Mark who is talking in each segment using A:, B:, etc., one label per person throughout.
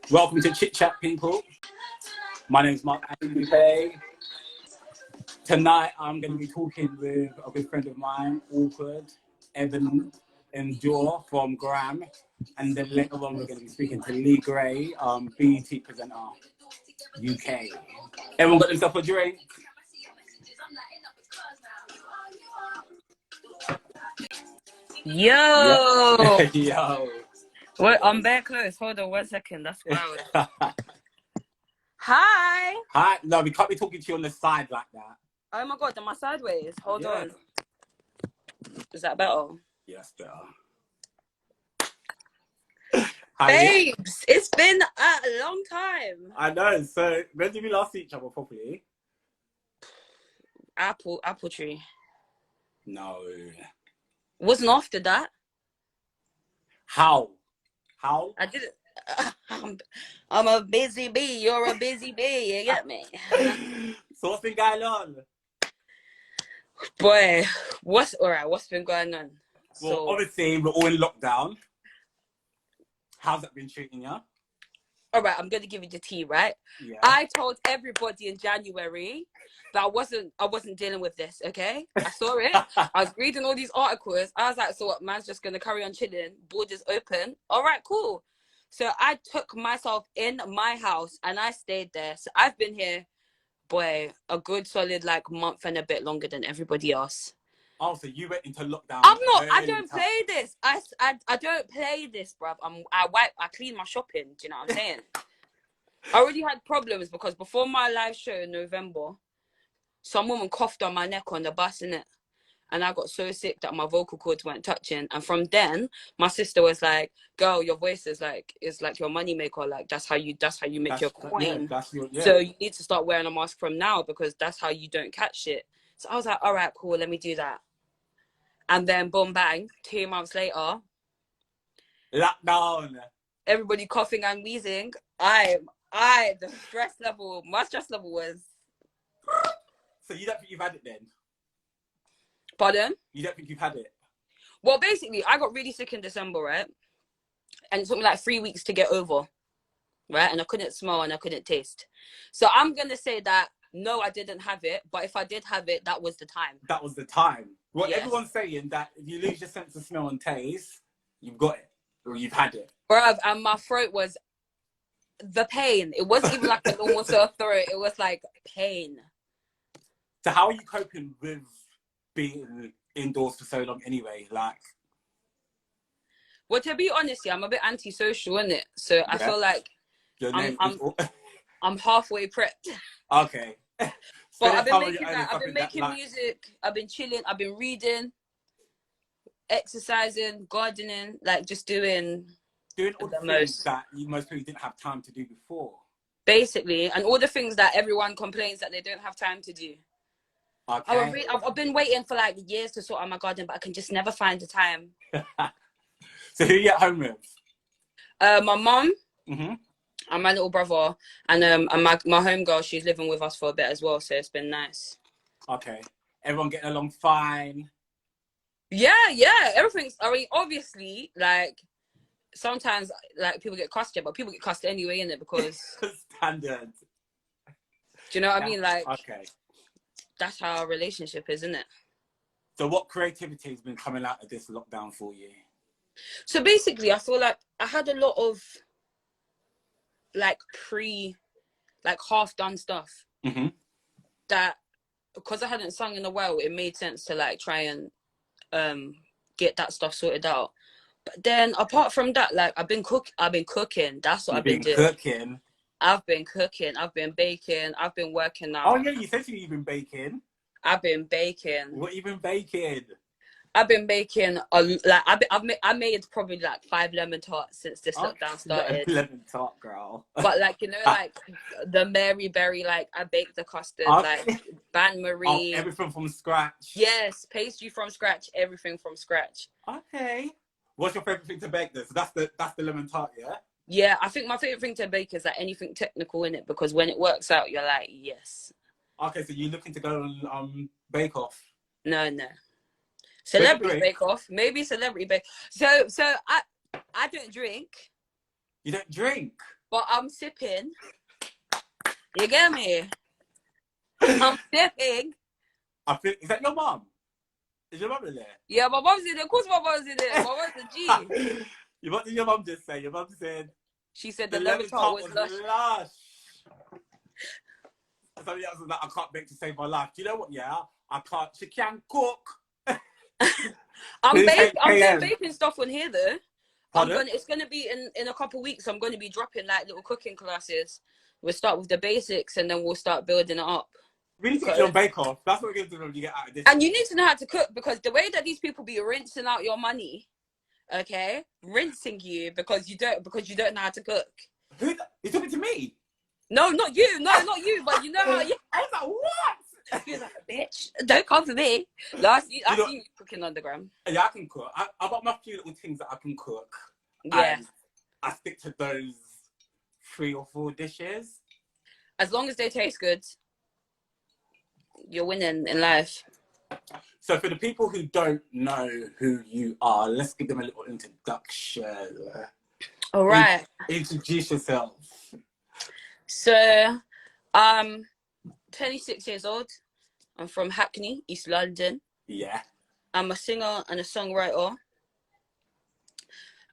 A: Welcome to Chit Chat, people. My name is Mark-Ashley Dupé. Tonight, I'm going to be talking with a good friend of mine, Awkward, Evan Endure from GRAMN. And then later on, we're going to be speaking to Lee Gray, BET presenter, UK. Everyone got themselves a drink?
B: Yo!
A: Yo!
B: Wait, I'm very close. Hold on 1 second. That's wild. Hi!
A: Hi. No, we can't be talking to you on the side like that.
B: Oh my god, am I sideways? Hold on. Is that better?
A: Yes, better.
B: Babes, it's been a long time.
A: I know. So, when did we last see each other properly?
B: Apple tree.
A: No.
B: Wasn't after that.
A: How?
B: I didn't. I'm a busy bee. You're a busy bee. You get me?
A: So what's been going on?
B: Boy, what's been going on?
A: Well,
B: So
A: obviously we're all in lockdown. How's that been treating you?
B: all right, I'm gonna give you the tea, right?
A: Yeah.
B: I told everybody in January that I wasn't dealing with this, okay? I saw it. I was reading all these articles. I was like, so what, man's just gonna carry on chilling, borders open. All right, cool. So I took myself in my house and I stayed there. So I've been here, boy, a good solid like month and a bit longer than everybody else.
A: Oh, so you went into lockdown.
B: I don't play this. I don't play this, bruv. I clean my shopping. Do you know what I'm saying? I already had problems because before my live show in November, some woman coughed on my neck on the bus, innit? And I got so sick that my vocal cords weren't touching. And from then, my sister was like, "Girl, your voice is like your money maker. Like that's how you make your coin.
A: Yeah.
B: So you need to start wearing a mask from now because that's how you don't catch shit." So I was like, "All right, cool. Let me do that." And then boom, bang, 2 months later,
A: lockdown.
B: Everybody coughing and wheezing. My stress level was.
A: So you don't think you've had it then?
B: Pardon?
A: You don't think you've had it?
B: Well, basically, I got really sick in December, right? And it took me like 3 weeks to get over, right? And I couldn't smell and I couldn't taste. So I'm going to say that, no, I didn't have it. But if I did have it, that was the time.
A: That was the time. Well,
B: yes.
A: Everyone's saying that if you lose your sense of smell and taste, you've got it. Or you've had it.
B: Bruv, and my throat was the pain. It wasn't even like a normal sore throat. It was like pain.
A: So how are you coping with being indoors for so long anyway? Like,
B: well, to be honest, yeah, I'm a bit antisocial, innit? So yeah. I feel like I'm halfway prepped.
A: Okay.
B: But I've been making music, I've been chilling, I've been reading, exercising, gardening, like just doing
A: all the things that most people didn't have time to do before.
B: Basically, and all the things that everyone complains that they don't have time to do. Okay. I've been waiting for like years to sort out my garden, but I can just never find the time.
A: So who are you at home with?
B: My mum. Mm-hmm. And my little brother, and my homegirl, she's living with us for a bit as well, so it's been nice.
A: Okay. Everyone getting along fine?
B: Yeah. Everything's, I mean, obviously, like, sometimes, like, people get cussed, but people get cussed anyway, innit? Because...
A: Standard.
B: Do you know what I mean? Like,
A: okay.
B: That's how our relationship is, isn't it?
A: So what creativity has been coming out of this lockdown for you?
B: So basically, I feel like I had a lot of... like half done stuff that because I hadn't sung in a while, it made sense to like try and get that stuff sorted out. But then apart from that, like I've been cooking. That's what I've been doing. I've been cooking. I've been baking. I've been working out.
A: Oh yeah, you said you've been baking.
B: I've been baking.
A: What have you been baking?
B: I've been baking I made probably like 5 lemon tarts since this lockdown started.
A: Lemon tart, girl.
B: But like, you know, like the Mary Berry, like I baked the custard, like Ban Marie.
A: Oh, everything from scratch.
B: Yes, pastry from scratch, everything from scratch.
A: Okay. What's your favorite thing to bake then? So that's the lemon tart, yeah?
B: Yeah, I think my favorite thing to bake is like anything technical in it, because when it works out, you're like, yes.
A: Okay, so you're looking to go on Bake Off?
B: No. Celebrity Bake Off, maybe Celebrity Bake. So I don't drink,
A: You don't drink?
B: But I'm sipping. You get me? I'm sipping.
A: I think, is that your mum? Is your mum in there?
B: Yeah, my mom's in there. Of course my mom's in there. My mom's a G.
A: What did your mum just say? Your mum said...
B: She said
A: The
B: the
A: lemon
B: lemon tart
A: tart
B: was
A: was
B: lush.
A: lush. Somebody else was like, I can't make to save my life. Do you know what? Yeah, I can't. She can cook.
B: I'm doing
A: PM.
B: baking stuff on here though.
A: Pardon?
B: It's gonna be in a couple of weeks. I'm gonna be dropping like little cooking classes. We'll start with the basics and then we'll start building it up.
A: We need to get you on Bake Off. That's what we're going to do when you get out of this.
B: And you need to know how to cook, because the way that these people be rinsing out your money, okay, rinsing you because you don't know how to cook.
A: Who? You're talking to me?
B: No, not you. No, not you. But you know how. You...
A: I was like, what?
B: You're like, bitch, don't come for me. I see you cooking on the gram.
A: Yeah, I can cook. I got my few little things that I can cook.
B: Yeah.
A: And I stick to those 3 or 4 dishes.
B: As long as they taste good, you're winning in life.
A: So for the people who don't know who you are, let's give them a little introduction.
B: All right.
A: Introduce yourself.
B: So, I'm 26 years old. I'm from Hackney, East London.
A: Yeah.
B: I'm a singer and a songwriter.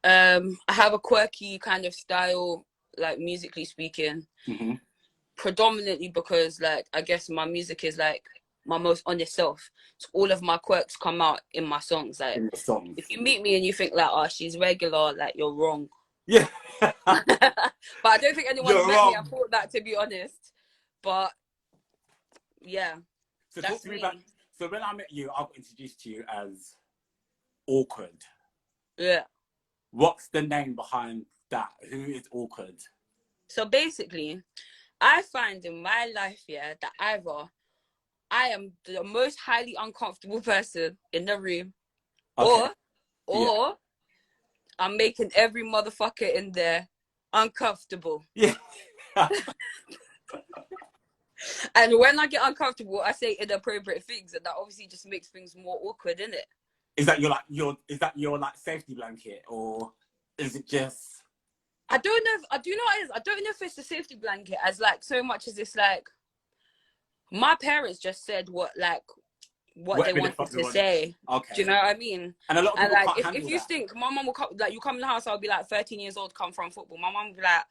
B: I have a quirky kind of style, like musically speaking. Mm-hmm. Predominantly because, like, I guess my music is like my most honest self. So all of my quirks come out in my songs. Like,
A: in the songs. If
B: you meet me and you think like, oh, she's regular, like, you're wrong.
A: Yeah.
B: But I don't think anyone's met me. I thought that, to be honest. But yeah.
A: So talk to me about. So when I met you, I got introduced to you as Awkward.
B: Yeah.
A: What's the name behind that? Who is Awkward?
B: So basically, I find in my life, yeah, that either I am the most highly uncomfortable person in the room, okay, or I'm making every motherfucker in there uncomfortable. Yeah. And when I get uncomfortable, I say inappropriate things, and that obviously just makes things more awkward, innit? Is that
A: your safety blanket, or is it just?
B: I don't know. I don't know if it's the safety blanket as like so much as it's like my parents just said what they wanted to say. Okay. Do you know what I mean? And a lot of people can't handle if you think my mum will come, like, you come in the house, I'll be like 13 years old, come from football. My mum will be like,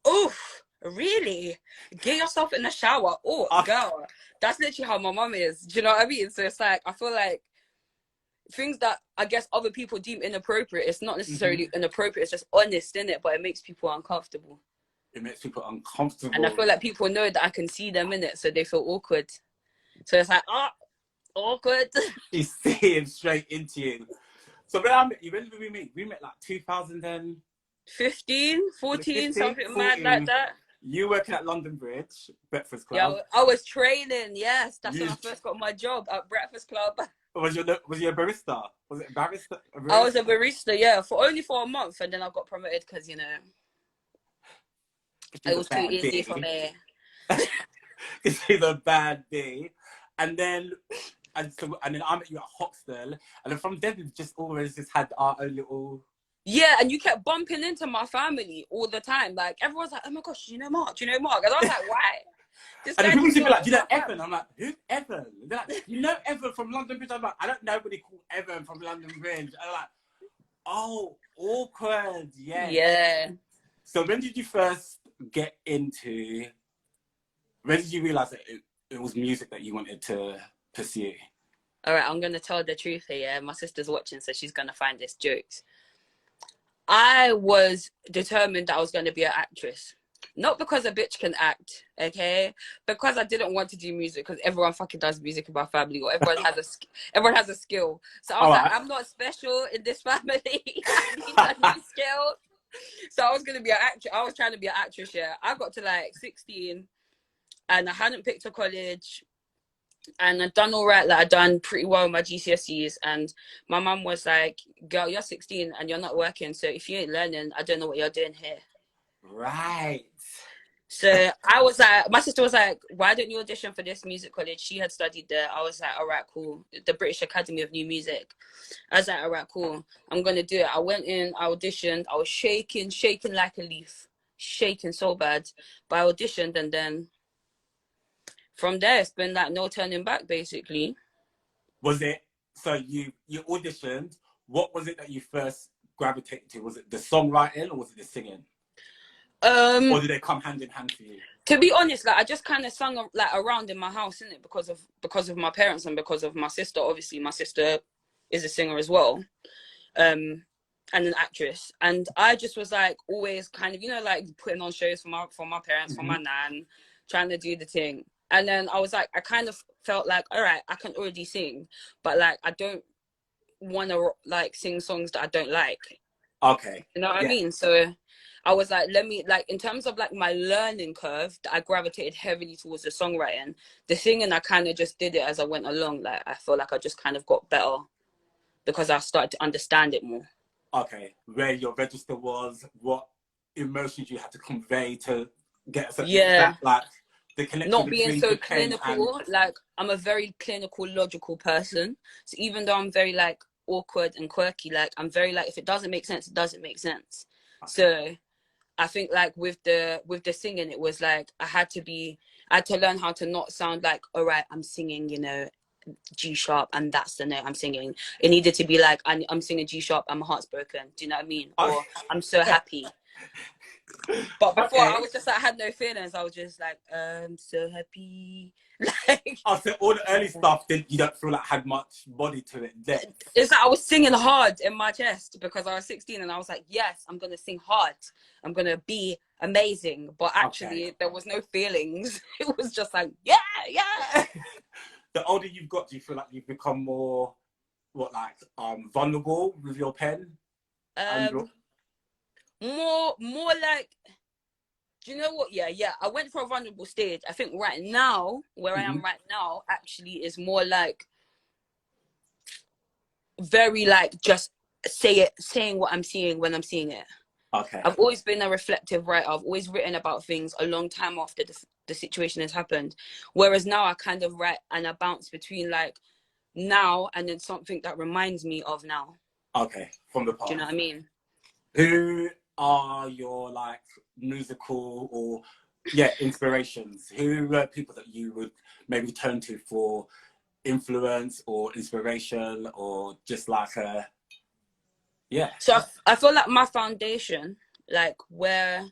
B: oof, really? Get yourself in the shower. Oh, girl. That's literally how my mum is. Do you know what I mean? So it's like, I feel like things that I guess other people deem inappropriate, it's not necessarily inappropriate, it's just honest, innit? But it makes people uncomfortable.
A: It makes people uncomfortable.
B: And I feel like people know that I can see them in it, so they feel awkward. So it's like, awkward.
A: She's seeing straight into you. So when I met you, when did we meet? We met like 2015,
B: 14, something mad like that.
A: You working at London Bridge, Breakfast Club.
B: Yeah, I was training, yes. That's when I first got my job at Breakfast Club.
A: Was you a barista? Was it a barista?
B: I was a barista, yeah, only for a month, and then I got promoted because, you know, it was too easy for me.
A: She's a bad bee. And then I met you at Hoxton, and then from then we've just always had our own little.
B: Yeah, and you kept bumping into my family all the time. Like, everyone's like, oh my gosh, you know Mark? And I was like, why?
A: And people used to be like, do you know Evan? I'm like, who's Evan? They're like, you know Evan from London Bridge? I'm like, I don't know anybody called Evan from London Bridge. And I'm like, oh, awkward, yes. Yeah. So when did you first get into, when did you realise that it was music that you wanted to pursue? All right, I'm going to tell the truth here. Yeah? My sister's watching, so she's going to find this jokes. I was determined that I was going to be an actress. Not because a bitch can act, okay? Because I didn't want to do music, because everyone fucking does music in my family, or everyone has a skill. So I was like, I'm not special in this family. I need a new skill. So I was going to be an actress. I was trying to be an actress, yeah. I got to like 16, and I hadn't picked a college. And I'd done all right, like I'd done pretty well in my GCSEs, and my mum was like, girl, you're 16 and you're not working, so if you ain't learning, I don't know what you're doing here. Right.
B: So I was like, my sister was like, why don't you audition for this music college? She had studied there. I was like, all right, cool. The British Academy of New Music. I was like, all right, cool. I'm going to do it. I went in, I auditioned. I was shaking like a leaf. Shaking so bad. But I auditioned, and then from there, it's been like no turning back, basically.
A: Was it, so you auditioned, what was it that you first gravitated to? Was it the songwriting or was it the singing? Or did they come hand in hand for you?
B: To be honest, like I just kind of sung like around in my house, innit, because of my parents and because of my sister. Obviously, my sister is a singer as well, and an actress. And I just was like always kind of, you know, like putting on shows for my parents, for my nan, trying to do the thing. And then I was like, I kind of felt like, all right, I can already sing, but like I don't want to like sing songs that I don't like.
A: Okay.
B: You know what I mean? So I was like, let me, like, in terms of like my learning curve, I gravitated heavily towards the songwriting. The singing, I kind of just did it as I went along. Like, I feel like I just kind of got better because I started to understand it more.
A: Okay. Where your register was, what emotions you had to convey to get that, like, the connection
B: not being
A: between
B: so
A: the pen
B: clinical.
A: and...
B: Like, I'm a very clinical, logical person. So even though I'm very like awkward and quirky, like I'm very like, if it doesn't make sense, it doesn't make sense. Okay. So I think like with the singing, it was like I had to learn how to not sound like, all right, I'm singing, you know, G sharp and that's the note I'm singing. It needed to be like, I'm singing G sharp, I'm heart's broken. Do you know what I mean? Or I'm so happy. But before I was just like, I had no feelings. I was just like, I'm so happy. Like,
A: so all the early stuff, you don't feel like had much body to it then?
B: It's like I was singing hard in my chest because I was 16 and I was like, yes, I'm gonna sing hard. I'm gonna be amazing. But actually, there was no feelings. It was just like, yeah.
A: The older you've got, do you feel like you've become more, vulnerable with your pen?
B: More like, do you know what? Yeah. I went for a vulnerable stage. I think right now, where I am right now, actually is more like very like just saying what I'm seeing when I'm seeing it.
A: Okay.
B: I've always been a reflective writer. I've always written about things a long time after the situation has happened. Whereas now I kind of write and I bounce between like now and then something that reminds me of now.
A: Okay, from the past.
B: Do you know what I mean?
A: Who are your like musical or inspirations? Who are people that you would maybe turn to for influence or inspiration or just like a So
B: I feel like my foundation, like where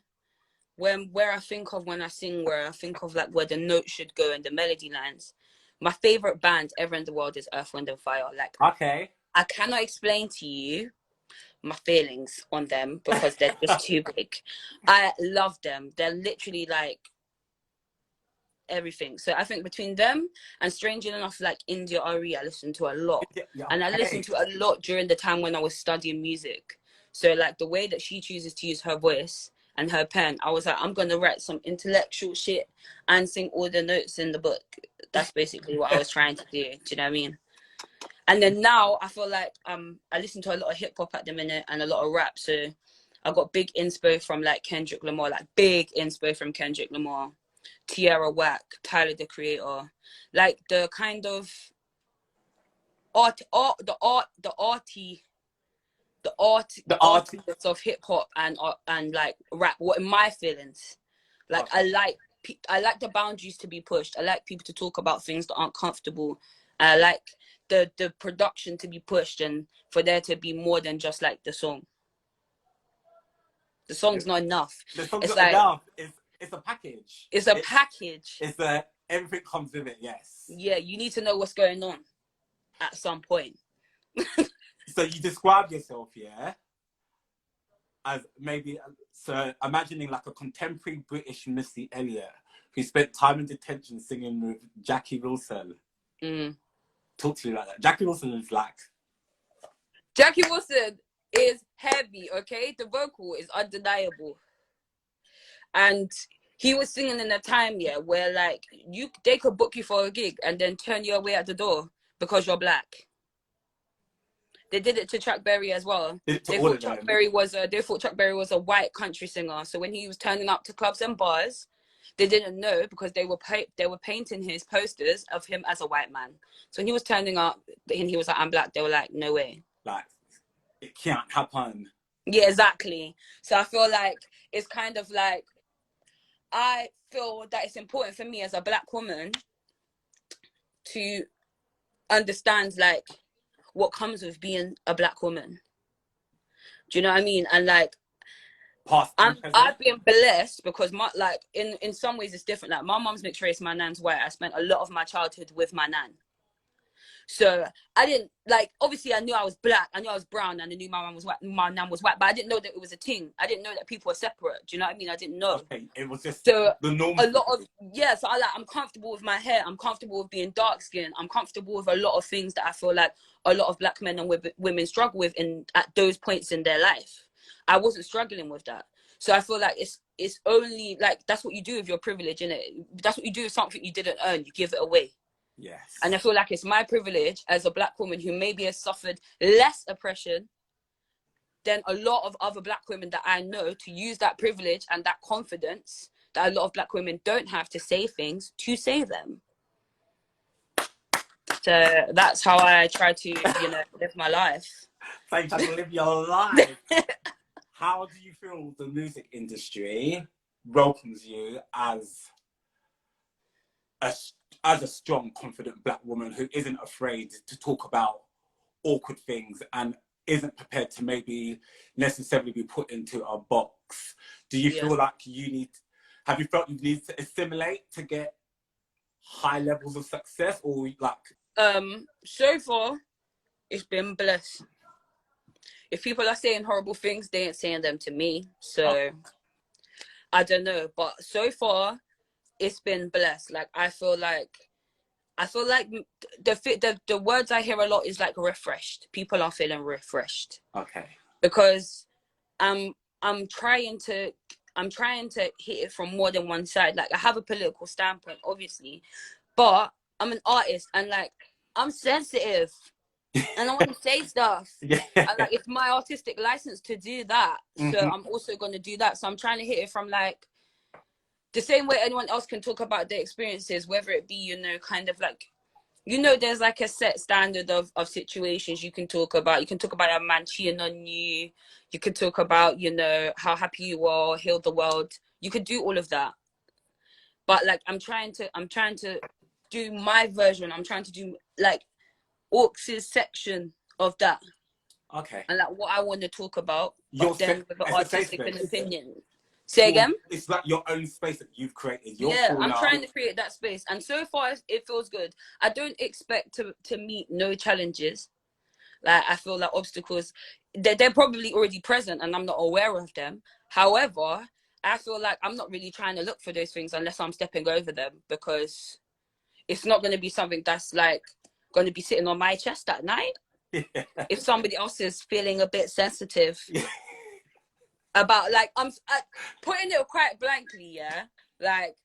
B: I think of when I sing, where I think of like where the notes should go and the melody lines. My favorite band ever in the world is Earth, Wind and Fire. Like,
A: okay,
B: I cannot explain to you my feelings on them because they're just too big. I love them. They're literally like everything. So I think between them and strangely enough, like India Ari, I listen to a lot. And I listened to a lot during the time when I was studying music. So like the way that she chooses to use her voice and her pen, I was like, I'm gonna write some intellectual shit and sing all the notes in the book. That's basically what I was trying to do. Do you know what I mean? And then now I feel like I listen to a lot of hip hop at the minute and a lot of rap. So I got big inspo from like Kendrick Lamar, like big inspo from Kendrick Lamar, Tierra Whack, Tyler the Creator, like the kind of artists of hip hop and like rap. What are my feelings? Like I like the boundaries to be pushed. I like people to talk about things that aren't comfortable. I like the production to be pushed and for there to be more than just like the song. The song's not enough.
A: The song's not enough. It's a package.
B: It's a package.
A: It's everything comes with it. Yes.
B: Yeah, you need to know what's going on at some point.
A: So you describe yourself, as maybe, so imagining like a contemporary British Missy Elliott who spent time in detention singing with Jackie Wilson. Talk to you like that. Jackie Wilson is
B: heavy, okay? The vocal is undeniable. And he was singing in a time, where like they could book you for a gig and then turn you away at the door because you're black. They did it to Chuck Berry as well. They thought Chuck Berry was a white country singer. So when he was turning up to clubs and bars, They didn't know because they were painting his posters of him as a white man. So when he was turning up and he was like, I'm black, they were like, no way.
A: Like, it can't happen.
B: Yeah, exactly. So I feel like it's kind of like, I feel that it's important for me as a black woman to understand like what comes with being a black woman. Do you know what I mean? And like, I've been blessed because my, like, in some ways it's different. Like, my mom's mixed race, my nan's white. I spent a lot of my childhood with my nan. So I didn't, like, obviously I knew I was black, I knew I was brown, and I knew my mom was white, my nan was white, but I didn't know that it was a thing. I didn't know that people were separate. Do you know what I mean? I didn't know.
A: Okay, it was just
B: so
A: the norm.
B: A lot of, yeah, so I'm comfortable with my hair, I'm comfortable with being dark skinned, I'm comfortable with a lot of things that I feel like a lot of black men and women struggle with at those points in their life. I wasn't struggling with that. So I feel like it's only like, that's what you do with your privilege, innit? That's what you do with something you didn't earn, you give it away.
A: Yes.
B: And I feel like it's my privilege as a black woman who maybe has suffered less oppression than a lot of other black women that I know, to use that privilege and that confidence that a lot of black women don't have to say things, to say them. So that's how I try to, live my life.
A: Thank you to live your life. How do you feel the music industry welcomes you as a strong, confident black woman who isn't afraid to talk about awkward things and isn't prepared to maybe necessarily be put into a box? Do you feel like have you felt you need to assimilate to get high levels of success, or like?
B: So far, it's been blessed. If people are saying horrible things, they ain't saying them to me. So I don't know, but so far, it's been blessed. Like, I feel like the words I hear a lot is like refreshed. People are feeling refreshed.
A: Okay.
B: Because I'm trying to hit it from more than one side. Like, I have a political standpoint, obviously, but I'm an artist and like, I'm sensitive and I want to say stuff.
A: Yeah.
B: And like, it's my artistic license to do that. So I'm also going to do that. So I'm trying to hit it from like the same way anyone else can talk about their experiences, whether it be, kind of like, there's like a set standard of situations you can talk about. You can talk about a man cheating on you. You could talk about, how happy you are, heal the world. You could do all of that. But like, I'm trying to do my version. I'm trying to do like Orcs' section of that.
A: Okay.
B: And like what I want to talk about, but then with an artistic opinion.
A: Say
B: again?
A: It's like your own space that you've created.
B: I'm trying to create that space. And so far, it feels good. I don't expect to meet no challenges. Like, I feel like obstacles, they're probably already present and I'm not aware of them. However, I feel like I'm not really trying to look for those things unless I'm stepping over them, because it's not going to be something that's like going to be sitting on my chest at night. Yeah. If somebody else is feeling a bit sensitive about, like, I'm putting it quite blankly, yeah? Like,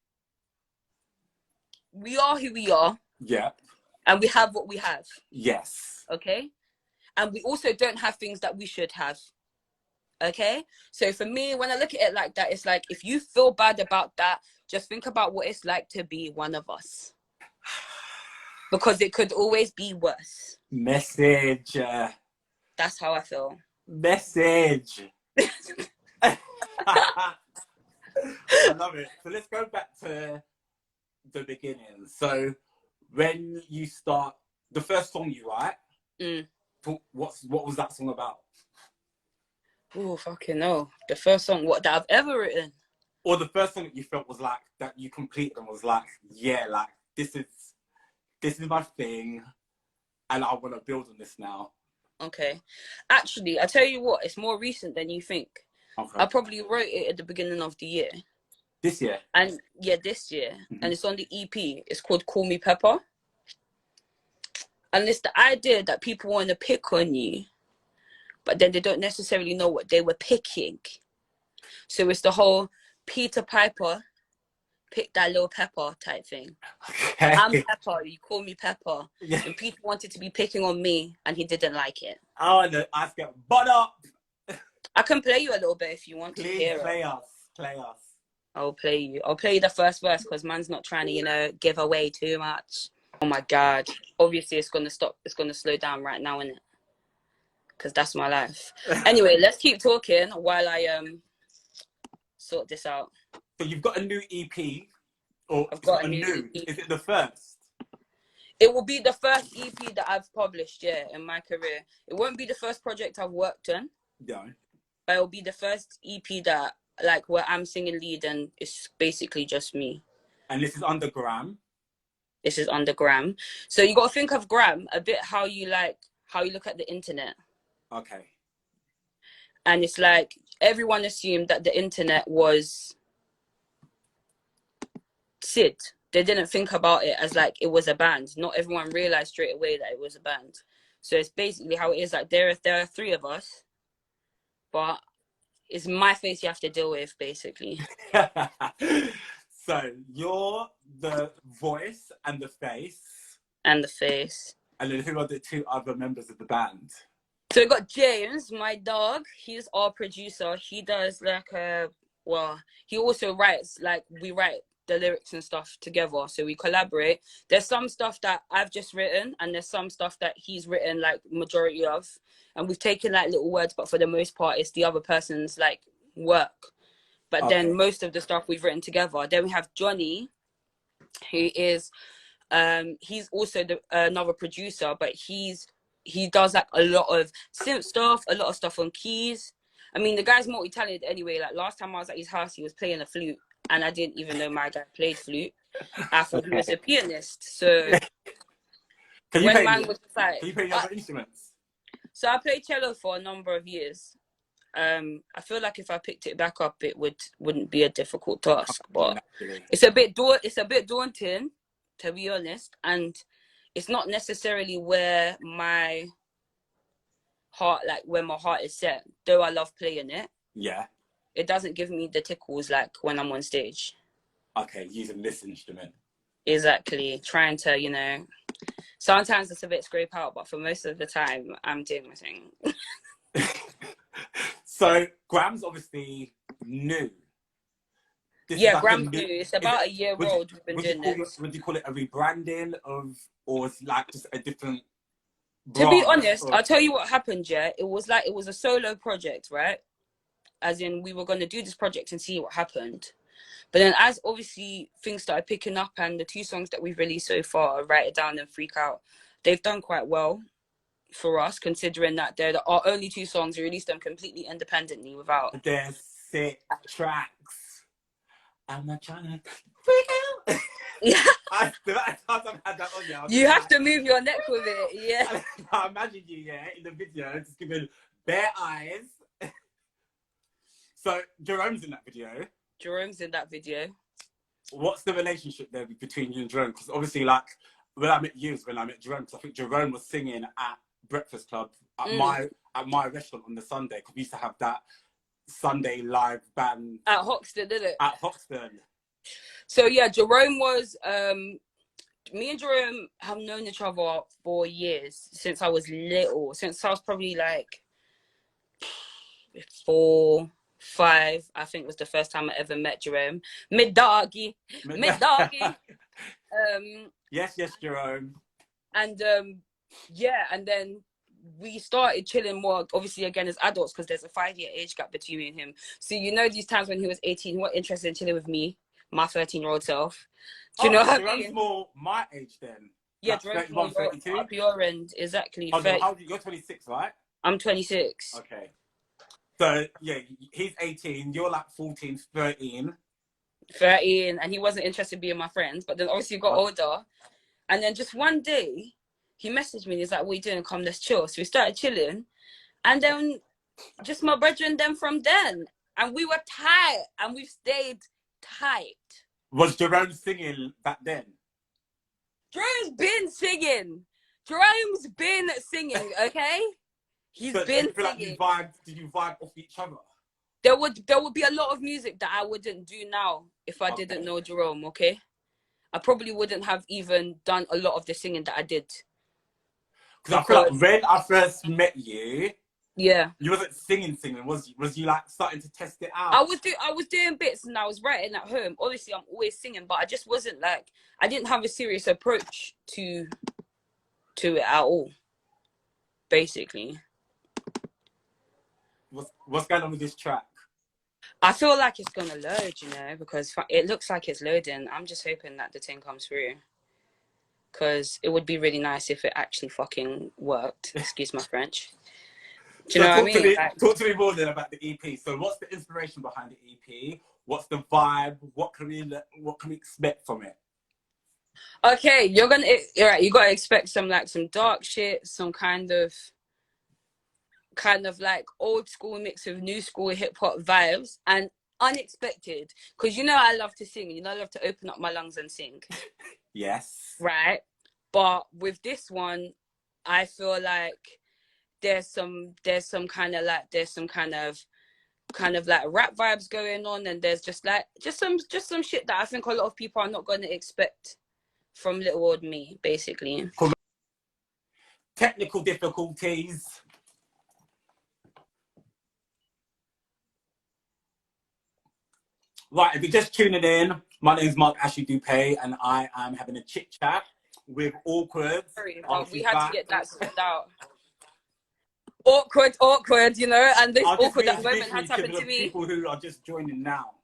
B: we are who we are.
A: Yeah.
B: And we have what we have.
A: Yes.
B: Okay? And we also don't have things that we should have. Okay? So for me, when I look at it like that, it's like, if you feel bad about that, just think about what it's like to be one of us. Because it could always be worse.
A: Message.
B: That's how I feel.
A: Message. I love it. So let's go back to the beginning. So when you start, the first song you write, what was that song about?
B: Oh, fucking no. The first song that I've ever written.
A: Or the first song that you felt was like, that you completed and was like, yeah, like, this is my thing and I want to build on this now. Okay.
B: Actually, I tell you what, it's more recent than you think.
A: Okay.
B: I probably wrote it at the beginning of the year.
A: This year?
B: And yeah, this year. And it's on the EP. It's called Call Me Pepper. And it's the idea that people want to pick on you, but then they don't necessarily know what they were picking. So it's the whole Peter Piper, pick that little pepper type thing. Okay. I'm Pepper, you call me Pepper. Yeah. And Peter wanted to be picking on me and he didn't like it.
A: Oh, no, I get butt up.
B: I can play you a little bit if you want to hear
A: it. Play us.
B: I'll play you the first verse because man's not trying to, you know, give away too much. Oh my God. Obviously it's gonna stop, it's gonna slow down right now, innit? Because that's my life. Anyway, let's keep talking while I sort this out.
A: So you've got a new EP, or
B: I've got a new
A: new.
B: EP.
A: Is it the first?
B: It will be the first EP that I've published, yeah, in my career. It won't be the first project I've worked on.
A: Yeah.
B: But it'll be the first EP that, like, where I'm singing lead and it's basically just me.
A: And this is under GRAMN?
B: This is under GRAMN. So you got to think of GRAMN a bit how you look at the internet.
A: Okay.
B: And it's like everyone assumed that the internet was Sid. They didn't think about it as like it was a band. Not everyone realized straight away that it was a band. So it's basically how it is. Like there are three of us, but it's my face you have to deal with, basically.
A: So you're the voice and the face.
B: And the face.
A: And then who are the two other members of the band?
B: So we got James, my dog. He's our producer. He does he also writes, like, we write the lyrics and stuff together. So we collaborate. There's some stuff that I've just written and there's some stuff that he's written, like majority of. And we've taken like little words, but for the most part, it's the other person's like work. But then most of the stuff we've written together. Then we have Johnny, who is, he's also another producer, but he does like a lot of synth stuff, a lot of stuff on keys. I mean, the guy's multi-talented anyway. Like last time I was at his house, he was playing a flute and I didn't even know my guy played flute. I thought he was a pianist. So
A: Can you
B: when
A: play any other instruments?
B: So I played cello for a number of years. I feel like if I picked it back up, it wouldn't be a difficult task, but it's a bit daunting, to be honest, and it's not necessarily where my heart is set. Though I love playing it,
A: yeah,
B: it doesn't give me the tickles like when I'm on stage.
A: Okay, using this instrument. Exactly,
B: trying to, you know. Sometimes it's a bit scrape out, but for most of the time, I'm doing my thing.
A: So, GRAMN's obviously new.
B: GRAMN's new. It's about a year old. We've been doing this.
A: Would you call it a rebranding or it's like just a different brand?
B: To be honest, I'll tell you what happened, yeah. It was a solo project, right? As in, we were going to do this project and see what happened. But then as obviously things started picking up and the two songs that we've released so far, Write It Down and Freak Out, they've done quite well for us, considering that they're our only two songs. We released them completely independently without...
A: They're 6 tracks. I'm not trying to freak out.
B: Yeah.
A: I've had that on you.
B: You have to move your neck with it, yeah.
A: I imagine you, yeah, in the video, just giving bare eyes. So, Jerome's in that video.
B: Jerome's in that video.
A: What's the relationship there between you and Jerome? Because obviously, like, when I met you is when I met Jerome, because I think Jerome was singing at Breakfast Club at my restaurant on the Sunday, because we used to have that Sunday live band.
B: At Hoxton, didn't it?
A: At Hoxton.
B: So, yeah, Jerome was... me and Jerome have known each other for years, since I was little. Since I was probably, like, 4... 5, I think was the first time I ever met Jerome. Mid-doggy.
A: Yes, Jerome.
B: And yeah, and then we started chilling more, obviously, again, as adults, because there's a 5-year age gap between me and him. So, you know, these times when he was 18, he was interested in chilling with me, my 13-year-old self. Do you know what I mean?
A: More my age then.
B: Yeah, Jerome's more up your end, exactly.
A: You're 26, right?
B: I'm 26.
A: Okay. So, yeah, he's 18, you're like 14, 13.
B: 13, and he wasn't interested in being my friend. But then obviously he got older. And then just one day, he messaged me and he's like, what are you doing? Come, let's chill. So we started chilling. And then just my brethren them from then. And we were tight. And we've stayed tight.
A: Was Jerome singing back then?
B: Jerome's been singing. Jerome's been singing, okay? He's been singing.
A: Like did you vibe off each other?
B: There would be a lot of music that I wouldn't do now if I didn't know Jerome, okay? I probably wouldn't have even done a lot of the singing that I did.
A: Because I feel like when I first met you,
B: Yeah.
A: You wasn't singing, was you like starting to test it out?
B: I was doing bits and I was writing at home. Obviously, I'm always singing, but I just wasn't like, I didn't have a serious approach to it at all. Basically,
A: What's going on with this track?
B: I feel like it's gonna load, you know, because it looks like it's loading. I'm just hoping that the thing comes through, because it would be really nice if it actually fucking worked. Excuse my French. Do you know what I mean?
A: Talk to me more then about the EP. So what's the inspiration behind the EP? What's the vibe? What can we expect from it?
B: Okay, you're right. You gotta expect some dark shit, some kind of like old school mix of new school hip hop vibes, and unexpected. Because you know I love to sing. You know I love to open up my lungs and sing.
A: Yes.
B: Right. But with this one, I feel like there's some kind of like rap vibes going on, and there's just some shit that I think a lot of people are not going to expect from little old me, basically.
A: Technical difficulties. Right, if you're just tuning in, my name is Mark-Ashley Dupé, and I am having a chit chat with Awkward.
B: Sorry, but we had to get that sorted out. Awkward, you know, and this awkward that moment has happened to me.
A: People who are just joining now.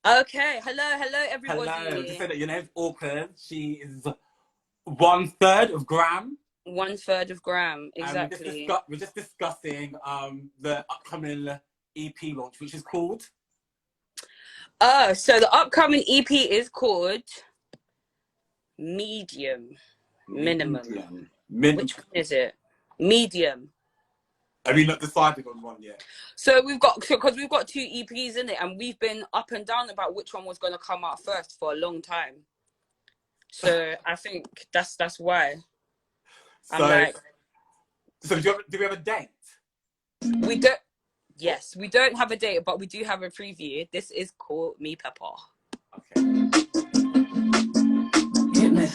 B: Okay, hello, everybody.
A: Hello, just say that your name's Awkward. She is 1/3 of GRAMN.
B: 1/3 of GRAMN, exactly.
A: We're just discussing the upcoming EP launch, which is called.
B: So the upcoming EP is called Minimum. Which one is it? Medium.
A: Have you not decided on one yet?
B: So because we've got 2 EPs in it, and we've been up and down about which one was going to come out first for a long time. So I think that's why.
A: So do we have a date?
B: We don't. Yes, we don't have a date, but we do have a preview. This is Call Me Pepper.
A: Okay.
B: Hit me.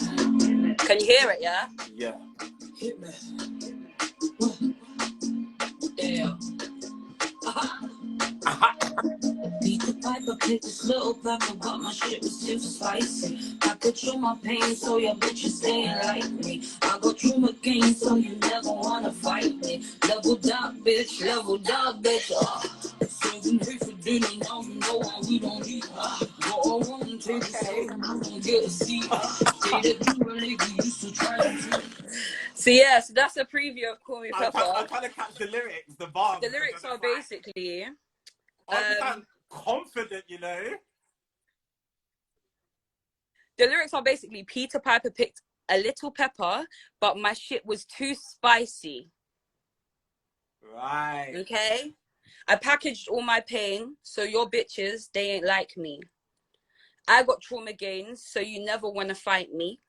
B: Can you hear it? Yeah.
A: Yeah.
B: Hit me. Yeah. Beat the piper, pick this little pepper, but my shit was too spicy. I could chew my pain, so your bitches staying like me. I go through my game, so you never wanna fight me. Leveled up, bitch. Serving free for dinner, now you know why we don't eat. Go on, take a seat, you don't get a seat. Say that you really used to try to. So yeah, so that's a preview of Call Me Pepper.
A: I'm trying to catch the lyrics, the bars.
B: The lyrics are basically.
A: I'm confident, you know.
B: The lyrics are basically Peter Piper picked a little pepper, but my shit was too spicy.
A: Right.
B: Okay. I packaged all my pain, so your bitches, they ain't like me. I got trauma gains, so you never want to fight me.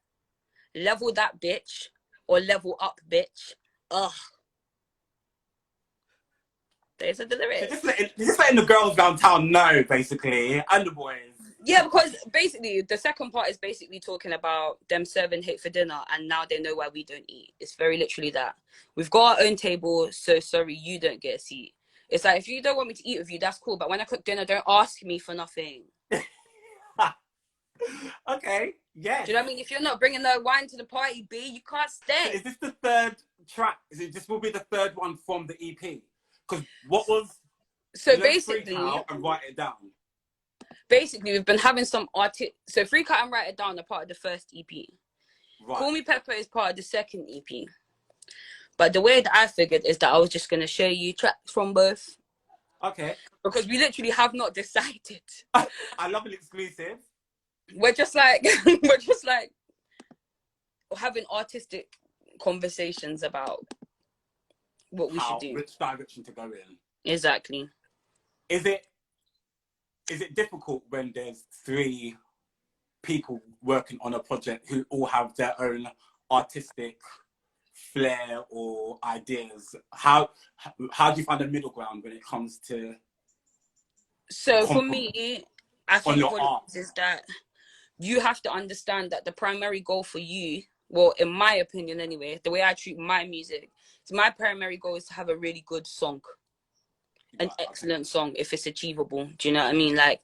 B: Level that bitch, or level up bitch. Ugh. Those are the lyrics.
A: Just letting the girls downtown know, basically, and the boys.
B: Yeah, because basically the second part is basically talking about them serving hate for dinner, and now they know why we don't eat. It's very literally that. We've got our own table, so sorry you don't get a seat. It's like, if you don't want me to eat with you, that's cool, but when I cook dinner, don't ask me for nothing.
A: Okay, yeah.
B: Do you know what I mean? If you're not bringing the wine to the party, B, you can't stay.
A: So is this the third track? This will be the third one from the EP? Because what was...
B: So basically...
A: Out and write it down.
B: Basically, we've been having some So Freak Out and Write It Down are part of the first EP. Right. Call Me Pepper is part of the second EP. But the way that I figured is that I was just going to show you tracks from both.
A: Okay.
B: Because we literally have not decided.
A: I love an exclusive.
B: We're just like having artistic conversations about what we should do.
A: Which direction to go in.
B: Exactly.
A: Is it difficult when there's 3 people working on a project who all have their own artistic flair or ideas? How do you find a middle ground when it comes to...
B: So for me, I think what it is that you have to understand that the primary goal for you well, in my opinion anyway, the way I treat my music, so my primary goal is to have a really good song, an excellent song if it's achievable. Do you know what I mean? Like,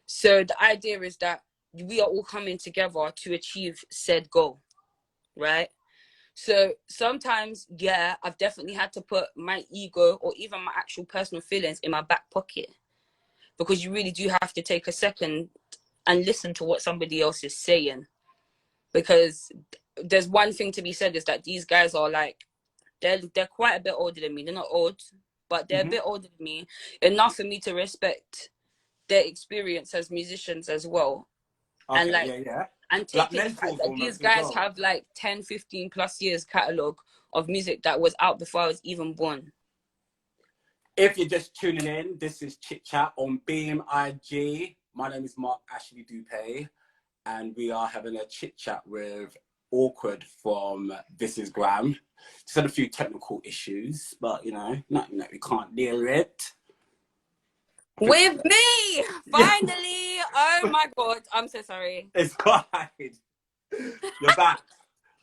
B: so the idea is that we are all coming together to achieve said goal, right? So sometimes, yeah, I've definitely had to put my ego or even my actual personal feelings in my back pocket, because you really do have to take a second and listen to what somebody else is saying. Because there's one thing to be said, is that these guys are like, they're quite a bit older than me. They're not old, but they're a bit older than me, enough for me to respect their experience as musicians as well.
A: Okay,
B: and like and
A: like
B: taking the fact
A: mentors
B: that these
A: almost as
B: guys
A: well.
B: have like 10, 15 plus years catalog of music that was out before I was even born.
A: If you're just tuning in, this is Chit Chat on Beam.IG. My name is Mark-Ashley Dupé, and we are having a chit chat with Awkward from This Is GRAMN. Just had a few technical issues, but you know, nothing that we can't deal with.
B: With me, finally! Oh my god, I'm so sorry.
A: It's fine. You're back.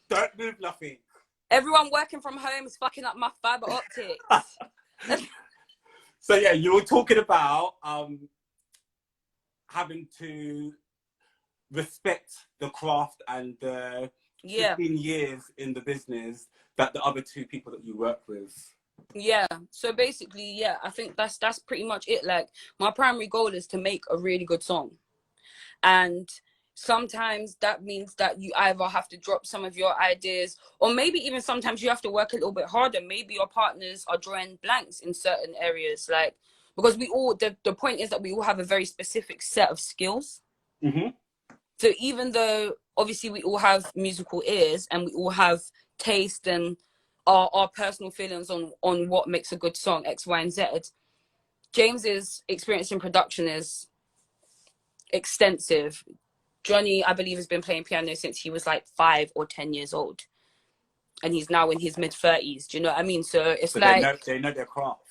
A: Don't move nothing.
B: Everyone working from home is fucking up my fiber optics.
A: So yeah, you were talking about having to respect the craft and the 15 years in the business that the other two people that you work with.
B: Yeah, so basically, yeah, I think that's pretty much it. Like, my primary goal is to make a really good song, and sometimes that means that you either have to drop some of your ideas, or maybe even sometimes you have to work a little bit harder. Maybe your partners are drawing blanks in certain areas, like, because we all, the point is that we all have a very specific set of skills. So even though obviously we all have musical ears and we all have taste and our personal feelings on what makes a good song, X, Y, and Z, James's experience in production is extensive. Johnny, I believe, has been playing piano since he was like 5 or 10 years old, and he's now in his mid-30s. Do you know what I mean? So it's so like
A: they know their craft,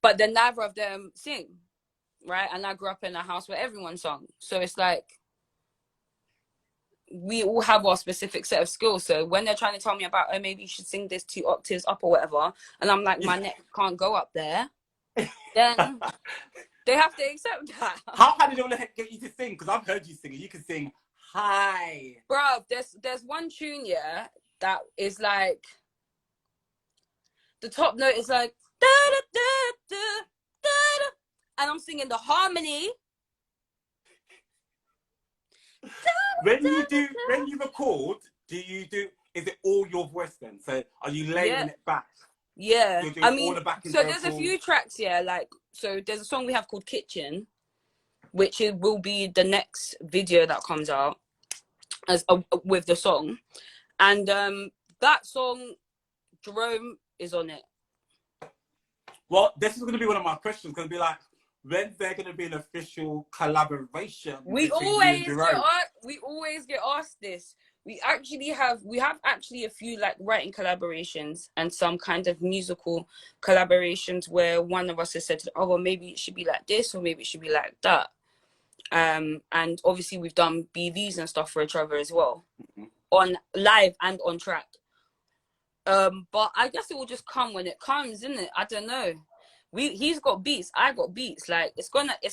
B: but then neither of them sing, right? And I grew up in a house where everyone sung, so it's like we all have our specific set of skills. So when they're trying to tell me about, oh, maybe you should sing this 2 octaves up or whatever, and I'm like, my neck can't go up there, then they have to accept that.
A: How hard did they want to get you to sing? Because I've heard you sing, and you can sing high.
B: Bro, there's one tune, yeah, that is like, the top note is like, da, da, da, da, da, da, and I'm singing the harmony.
A: When you record, is it all your voice then? So are you layering it back?
B: Yeah, I mean,
A: all the back
B: so there's a few tracks, yeah, like, so there's a song we have called Kitchen, which will be the next video that comes out as with the song, and that song, Jerome is on it.
A: Well, this is going to be one of my questions. Going to be like, when's there going to be an official collaboration?
B: We always get asked this. We have actually a few like writing collaborations and some kind of musical collaborations where one of us has said, oh, well, maybe it should be like this or maybe it should be like that. And obviously we've done BVs and stuff for each other as well, on live and on track. But I guess it will just come when it comes, isn't it? I don't know. He's got beats, I got beats. Like, it's gonna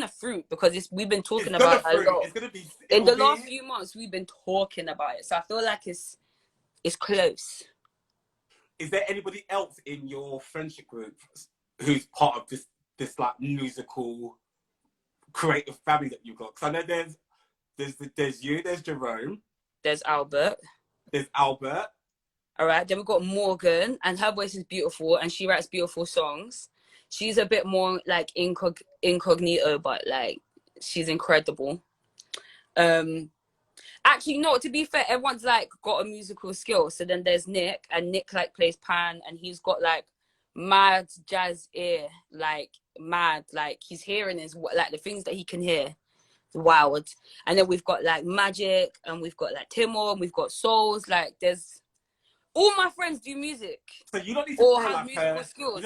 B: fruit, because we've been talking about it a lot. In the last few months, we've been talking about it, so I feel like it's close.
A: Is there anybody else in your friendship group who's part of this like musical creative family that you've got? Because I know there's you, there's Jerome,
B: there's Albert. All right, then we've got Morgan, and her voice is beautiful, and she writes beautiful songs. She's a bit more like incognito, but like, she's incredible. Actually, no, to be fair, everyone's like got a musical skill. So then there's Nick, and Nick like plays pan, and he's got like mad jazz ear, like mad, like his hearing is like the things that he can hear, wild. And then we've got like Magic, and we've got like Timor, and we've got Souls. Like, there's all my friends do music.
A: So you don't need to
B: or
A: say
B: have
A: like
B: musical skills.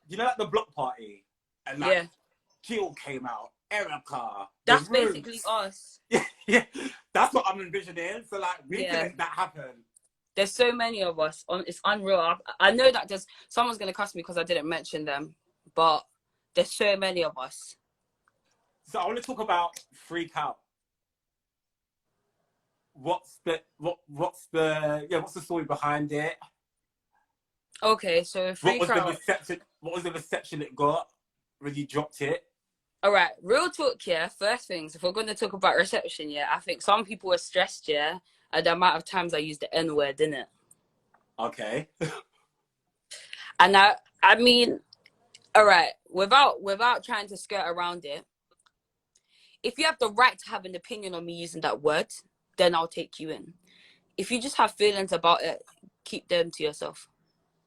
A: You know, like the block party, and like Jill came out, Erica.
B: That's basically us.
A: Yeah, that's what I'm envisioning. So like, we can
B: Yeah.
A: make that happen.
B: There's so many of us. It's unreal. I know that someone's gonna cuss me because I didn't mention them, but there's so many of us.
A: So I want to talk about Freak Out. What's the story behind it?
B: Okay, so Freak Out.
A: What was the reception it got when you dropped it?
B: All right, real talk, yeah. First things, if we're going to talk about reception, yeah, I think some people were stressed, yeah, at the amount of times I used the N-word, didn't it?
A: Okay.
B: And I mean, all right, without trying to skirt around it, if you have the right to have an opinion on me using that word, then I'll take you in. If you just have feelings about it, keep them to yourself.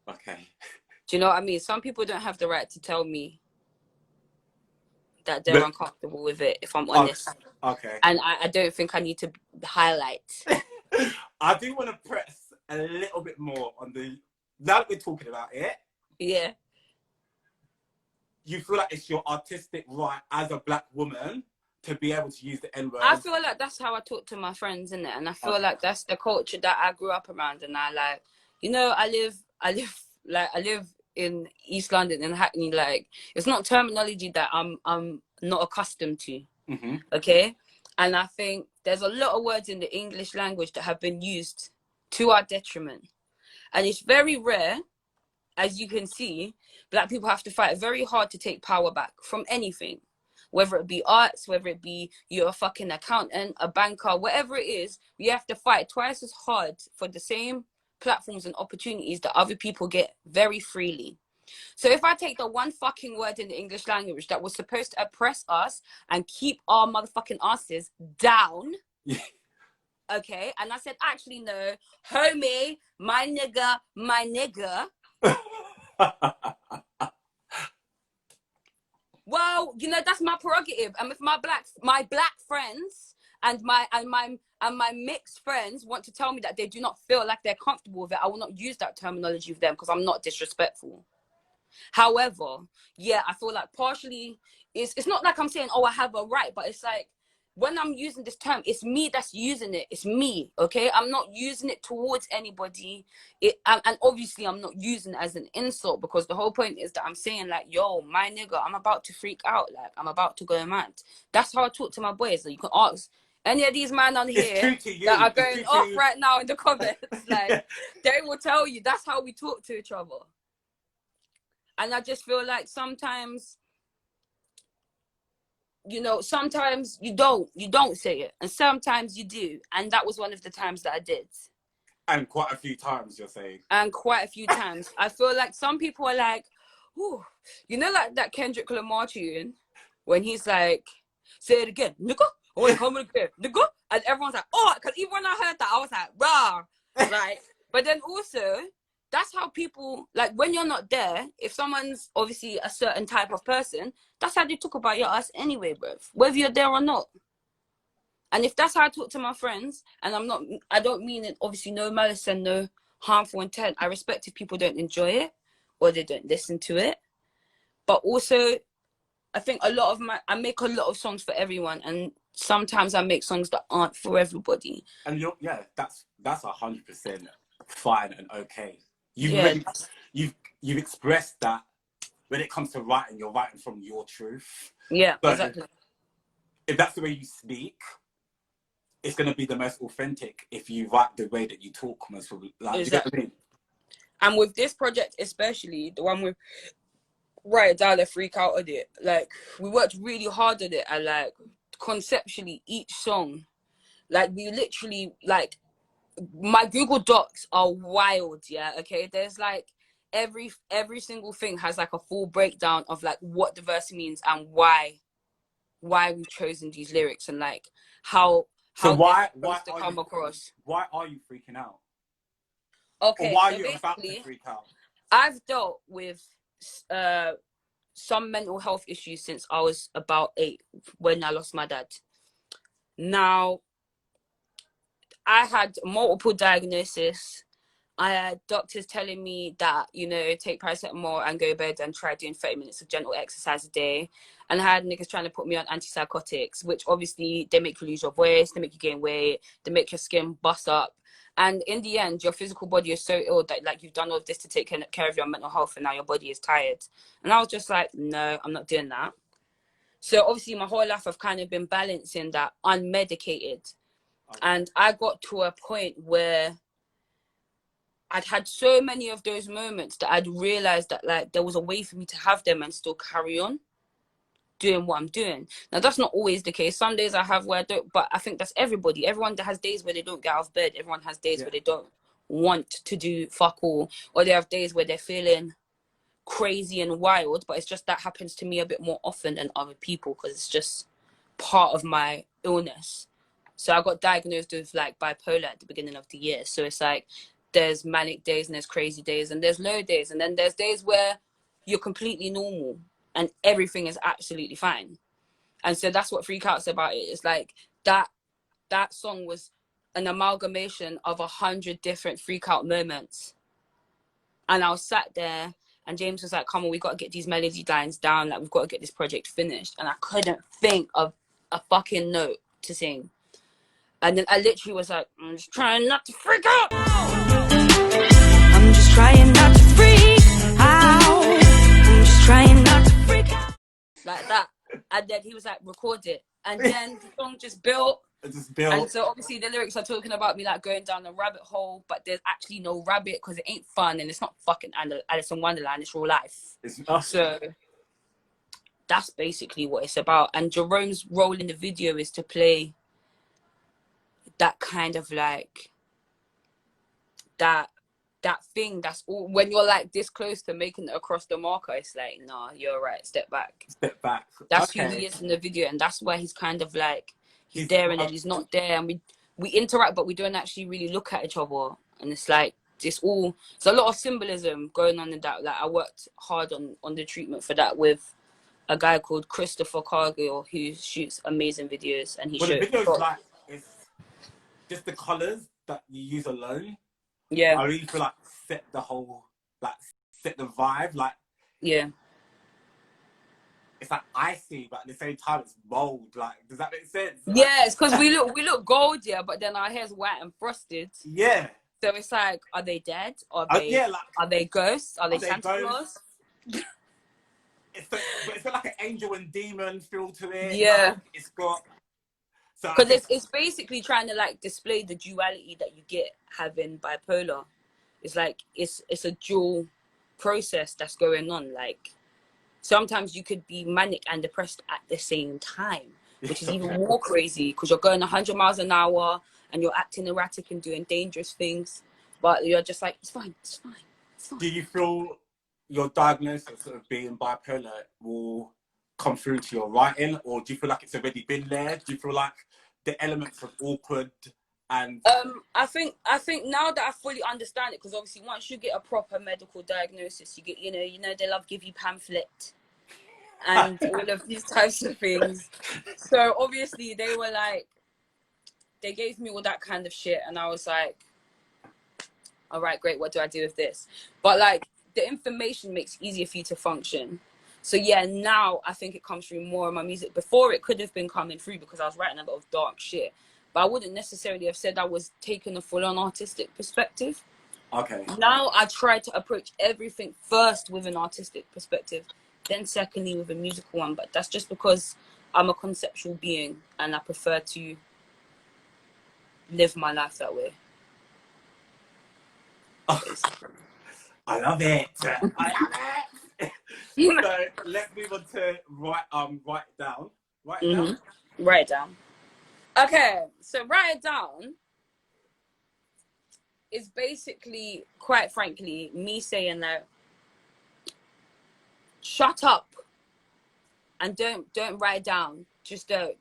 A: Okay.
B: Do you know what I mean? Some people don't have the right to tell me that they're uncomfortable with it, if I'm honest.
A: Okay.
B: And I don't think I need to highlight.
A: I do want to press a little bit more on now that we're talking about it.
B: Yeah.
A: You feel like it's your artistic right as a black woman to be able to use the N-word?
B: I feel like that's how I talk to my friends, innit? And I feel like that's the culture that I grew up around. And I like, you know, I live in East London in Hackney. Like, it's not terminology that I'm not accustomed to.
A: Mm-hmm.
B: Okay. And I think there's a lot of words in the English language that have been used to our detriment. And it's very rare, as you can see, black people have to fight very hard to take power back from anything. Whether it be arts, whether it be you're a fucking accountant, a banker, whatever it is, you have to fight twice as hard for the same platforms and opportunities that other people get very freely. So if I take the one fucking word in the English language that was supposed to oppress us and keep our motherfucking asses down, okay, and I said, actually, no, homie, my nigga. Well, you know, that's my prerogative. And if my black friends and my mixed friends want to tell me that they do not feel like they're comfortable with it, I will not use that terminology with them because I'm not disrespectful. However, yeah, I feel like partially it's not like I'm saying, oh, I have a right, but it's like when I'm using this term, it's me that's using it. It's me, okay? I'm not using it towards anybody. And obviously I'm not using it as an insult because the whole point is that I'm saying like, yo, my nigga, I'm about to freak out. Like, I'm about to go mad. That's how I talk to my boys. Like, you can ask any of these men on here that are going off right now in the comments. Like, they will tell you that's how we talk to each other. And I just feel like sometimes, you know, sometimes you don't say it, and sometimes you do, and that was one of the times that I did.
A: And quite a few times, you're saying.
B: And quite a few times. I feel like some people are like, ooh, you know, like that Kendrick Lamar tune when he's like, say it again, nigga. I want to come again, nigga. And everyone's like, oh, because even when I heard that, I was like, rah, like. But then also, that's how people, like, when you're not there, if someone's obviously a certain type of person, that's how they talk about your ass anyway, bro, whether you're there or not. And if that's how I talk to my friends, and I don't mean it, obviously, no malice and no harmful intent. I respect if people don't enjoy it or they don't listen to it. But also, I think I make a lot of songs for everyone, and sometimes I make songs that aren't for everybody.
A: And that's 100% fine and okay. You've expressed that when it comes to writing, you're writing from your truth.
B: Yeah,
A: but
B: exactly.
A: If that's the way you speak, it's going to be the most authentic if you write the way that you talk, most probably. Like, exactly. You get what I mean?
B: And with this project, especially the one with Write It Down and Freak Out on it, like, we worked really hard on it, and like conceptually each song, like, we literally, like, my Google Docs are wild, yeah, okay? There's like every single thing has like a full breakdown of like what the verse means and why we've chosen these lyrics and like how
A: why
B: to come across.
A: Why are you freaking out?
B: Okay,
A: or why
B: so
A: are you about to freak out?
B: I've dealt with some mental health issues since I was about 8 when I lost my dad. Now, I had multiple diagnoses. doctors telling me that, you know, take paracetamol and go to bed and try doing 30 minutes of gentle exercise a day. And I had niggas trying to put me on antipsychotics, which obviously they make you lose your voice, they make you gain weight, they make your skin bust up. And in the end, your physical body is so ill that like you've done all of this to take care of your mental health, and now your body is tired. And I was just like, no, I'm not doing that. So obviously my whole life I've kind of been balancing that unmedicated. And I got to a point where I'd had so many of those moments that I'd realized that like there was a way for me to have them and still carry on doing what I'm doing. Now that's not always the case. Some days I have where I don't, but I think that's everybody. Everyone that has days where they don't get out of bed. Everyone has days where they don't want to do fuck all, or they have days where they're feeling crazy and wild. But it's just that happens to me a bit more often than other people because it's just part of my illness. So I got diagnosed with like bipolar at the beginning of the year. So it's like there's manic days and there's crazy days and there's low days. And then there's days where you're completely normal and everything is absolutely fine. And so that's what Freak Out's about. It's like that song was an amalgamation of 100 different freak out moments. And I was sat there and James was like, come on, we got to get these melody lines down. Like, we've got to get this project finished. And I couldn't think of a fucking note to sing. And then I literally was like, I'm just trying not to freak out. I'm just trying not to freak out. I'm just trying not to freak out. Like that. And then he was like, record it. And then the song just built. And so obviously the lyrics are talking about me like going down a rabbit hole, but there's actually no rabbit because it ain't fun and it's not fucking Alice in Wonderland, it's real life. So that's basically what it's about. And Jerome's role in the video is to play that kind of like that thing that's all when you're like this close to making it across the marker, it's like, nah, you're right, step back. That's who he is in the video, and that's where he's kind of like he's there and then he's not there, and we interact but we don't actually really look at each other. And it's like it's a lot of symbolism going on in that. Like I worked hard on the treatment for that with a guy called Christopher Cargill who shoots amazing videos, and he showed the videos
A: like it's just the colors that you use alone.
B: Yeah,
A: I really feel like set the vibe. Like it's like icy, but at the same time it's bold. Like, does that make sense?
B: Yeah, it's because we look gold, yeah, but then our hair's white and frosted.
A: Yeah.
B: So it's like, are they dead? Are they ghosts? Are they Santa Claus?
A: It's got like an angel and demon feel to it.
B: Yeah.
A: Like, it's got.
B: Because it's basically trying to like display the duality that you get having bipolar. It's like it's a dual process that's going on. Like sometimes you could be manic and depressed at the same time, which is even more crazy because you're going 100 miles an hour and you're acting erratic and doing dangerous things, but you're just like, it's fine, it's fine, it's fine.
A: Do you feel your diagnosis of being bipolar will come through to your writing, or do you feel like it's already been there? Do you feel like the elements of awkward and
B: I think now that I fully understand it, because obviously once you get a proper medical diagnosis, you get you know they love give you pamphlet and all of these types of things. So obviously they were like, they gave me all that kind of shit, and I was like, all right, great, what do I do with this? But like the information makes it easier for you to function. So yeah, now I think it comes through more in my music. Before it could have been coming through because I was writing a lot of dark shit, but I wouldn't necessarily have said I was taking a full-on artistic perspective.
A: Okay.
B: Now I try to approach everything first with an artistic perspective, then secondly with a musical one. But that's just because I'm a conceptual being and I prefer to live my life that way.
A: I love it. I love it. So let's move on to write it down. Write it down.
B: Write it down. Okay, so Write It Down is basically, quite frankly, me saying that shut up and don't write it down. Just don't.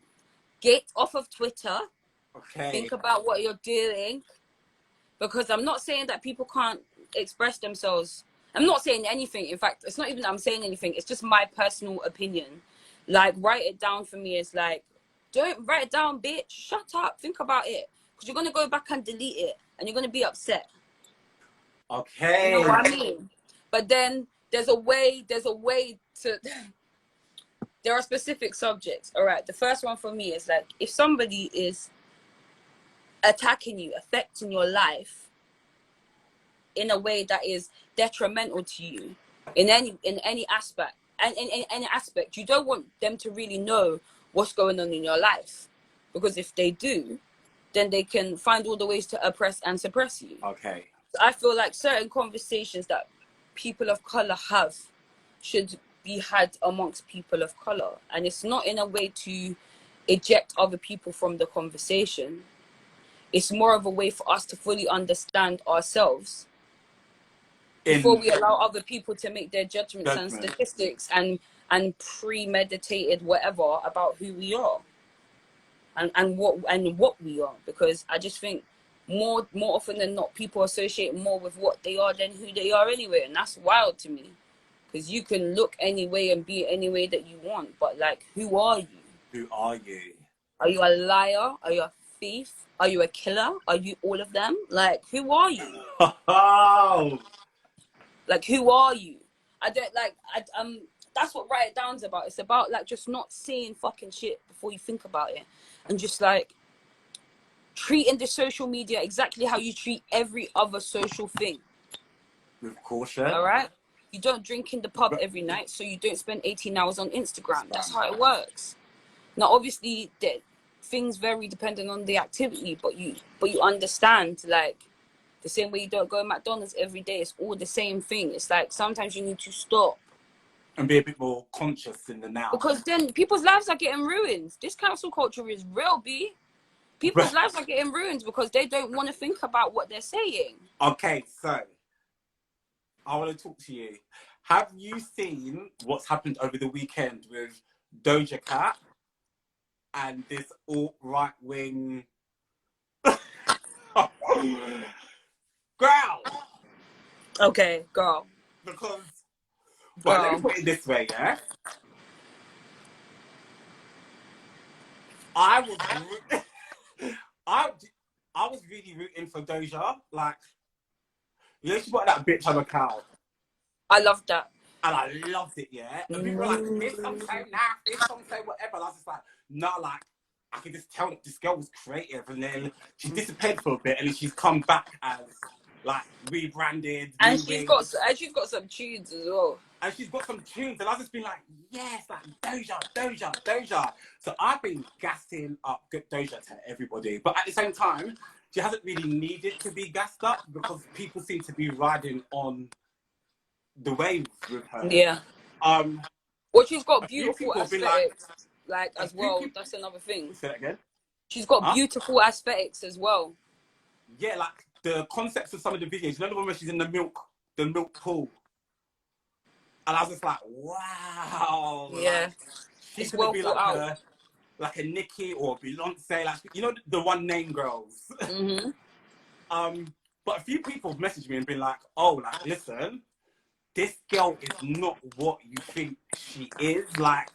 B: Get off of Twitter.
A: Okay.
B: Think about what you're doing. Because I'm not saying that people can't express themselves. I'm not saying anything. In fact, it's not even that I'm saying anything. It's just my personal opinion. Like, write it down for me is like, don't write it down, bitch. Shut up. Think about it. Because you're going to go back and delete it. And you're going to be upset.
A: Okay.
B: You know what I mean? But then there's a way to there are specific subjects. All right. The first one for me is like, if somebody is attacking you, affecting your life in a way that is detrimental to you in any aspect, and in any aspect, you don't want them to really know what's going on in your life, because if they do, then they can find all the ways to oppress and suppress you.
A: Okay.
B: So I feel like certain conversations that people of color have should be had amongst people of color, and it's not in a way to eject other people from the conversation. It's more of a way for us to fully understand ourselves before we allow other people to make their judgments and statistics and premeditated whatever about who we are and what we are. Because I just think more often than not, people associate more with what they are than who they are anyway, and that's wild to me. Because you can look any way and be any way that you want, but like, who are you?
A: Who are you?
B: Are you a liar? Are you a thief? Are you a killer? Are you all of them? Like, who are you?
A: Oh.
B: Like, who are you? I don't like. That's what Write It Down's about. It's about like just not seeing fucking shit before you think about it, and just like treating the social media exactly how you treat every other social thing.
A: With caution.
B: All right. You don't drink in the pub every night, so you don't spend 18 hours on Instagram. That's how it works. Now, obviously, things vary depending on the activity, but you understand, like, the same way you don't go to McDonald's every day. It's all the same thing. It's like sometimes you need to stop
A: and be a bit more conscious in the now,
B: because then people's lives are getting ruined. This cancel culture is real, B. People's lives are getting ruined because they don't want to think about what they're saying.
A: Okay, so I want to talk to you. Have you seen what's happened over the weekend with Doja Cat and this alt-right wing girl?
B: Okay, girl.
A: Because, well, let me put it this way, yeah? I was really rooting for Doja. Like, you know, she got that bitch on a cow.
B: I loved that.
A: And I loved it, yeah? And people were like, this song so naff, this song so whatever. And I was just like, no, like, I can just tell that this girl was creative. And then she disappeared for a bit, and then she's come back as, like, rebranded.
B: And she's got some tunes as well.
A: And she's got some tunes, and I've just been like, yes, like, Doja. So I've been gassing up Doja to everybody. But at the same time, she hasn't really needed to be gassed up because people seem to be riding on the wave with her.
B: Yeah. Well, she's got beautiful aesthetics, like as well. That's another thing.
A: Say that again.
B: She's got beautiful aesthetics as well.
A: Yeah, like the concepts of some of the videos. You know the one where she's in the milk pool, and I was just like, wow.
B: Yeah.
A: Like, she's gonna be like a Nicki or Beyonce, like, you know, the one name girls.
B: Mm-hmm.
A: But a few people have messaged me and been like, oh, like, listen, this girl is not what you think she is. Like,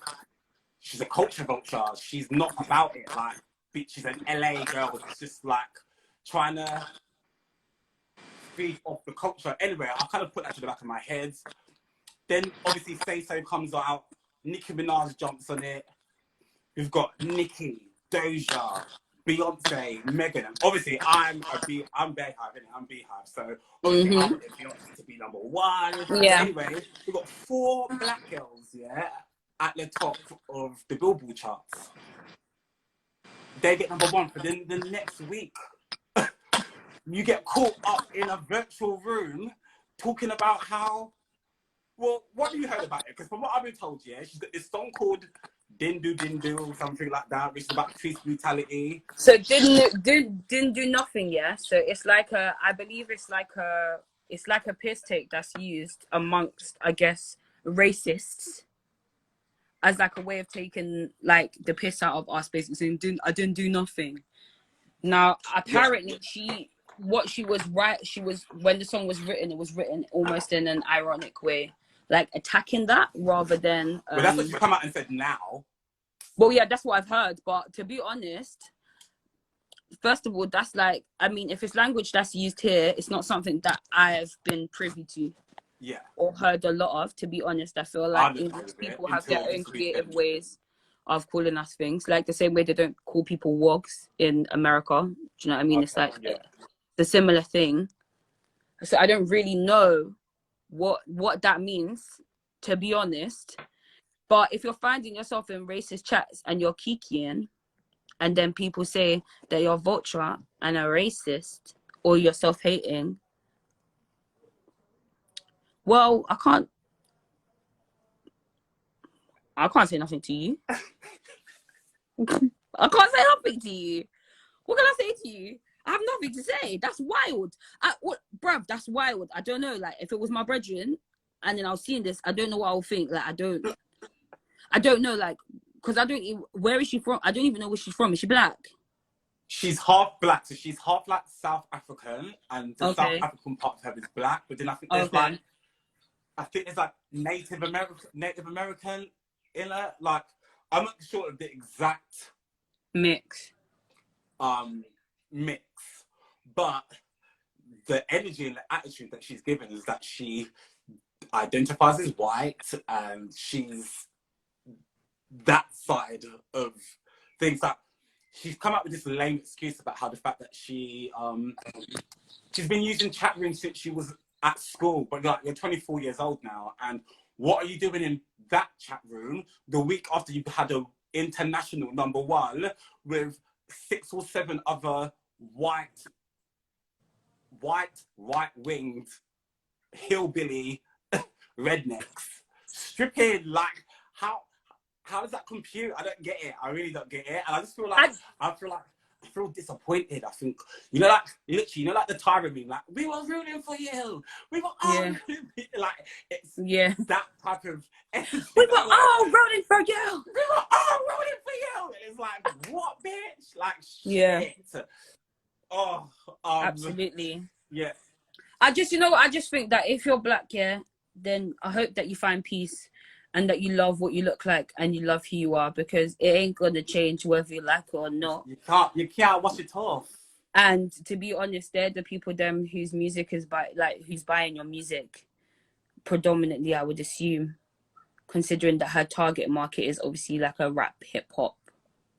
A: she's a culture vulture. She's not about it. Like, bitch, she's an LA girl that's just like trying to feed off the culture. Anyway, I kind of put that to the back of my head. Then obviously Say So comes out. Nicki Minaj jumps on it. We've got Nicki, Doja, Beyonce, Megan. And obviously I'm Beehive, I'm Beehive. So obviously I want Beyonce to be number one.
B: Yeah.
A: Anyway, we've got 4 black girls, yeah, at the top of the Billboard charts. They get number 1 for then the next week. You get caught up in a virtual room talking about how, well, what have you heard about it? Because from what I've been told, yeah, she's got this song called Dindu or something like that, which is about police brutality.
B: So didn't do nothing, yeah. So it's like I believe it's like a piss take that's used amongst, I guess, racists as like a way of taking like the piss out of us, basically saying I didn't do nothing. Now apparently she was when the song was written, it was written almost in an ironic way, like attacking that rather than
A: well, that's what she's come out and said now.
B: Well, yeah, that's what I've heard, but to be honest, first of all, that's like, I mean, if it's language that's used here, it's not something that I've been privy to.
A: Yeah.
B: Or heard a lot of, to be honest. I feel like English people have their own creative ways of calling us things. Like the same way they don't call people wogs in America. Do you know what I mean? It's like the similar thing. So I don't really know what that means, to be honest. But if you're finding yourself in racist chats and you're kikiing, and then people say that you're vulture and a racist or you're self-hating, well, I can't say nothing to you. I can't say nothing to you. What can I say to you? I have nothing to say. That's wild. Bruv, that's wild. I don't know. Like, if it was my brethren and then I was seeing this, I don't know what I would think. Like, I don't know. Like, because where is she from? I don't even know where she's from. Is she black?
A: She's half black. So she's half like South African, and the South African part of her is black. But then I think there's like Native American in her. Like, I'm not sure of the exact
B: mix,
A: but the energy and the attitude that she's given is that she identifies as white, and she's that side of things. That she's come up with this lame excuse about how the fact that she's been using chat rooms since she was at school, but like, you're 24 years old now, and what are you doing in that chat room the week after you've had an international #1 with 6 or 7 other right-winged hillbilly rednecks stripping? Like, how does that compute? I don't get it. I really don't get it. And I just feel like I feel disappointed. I think, like the Tyra meme, like, we were rooting for you. We were all like, it's that type of energy.
B: We were all rooting for you.
A: We were all rooting for you. And it's like, what, bitch? Like, shit. Oh,
B: absolutely.
A: Yeah.
B: I just think that if you're black, then I hope that you find peace and that you love what you look like and you love who you are, because it ain't gonna change whether you like it or not.
A: You can't wash it off.
B: And to be honest, they're the people whose music is who's buying your music predominantly, I would assume, considering that her target market is obviously like a rap hip hop.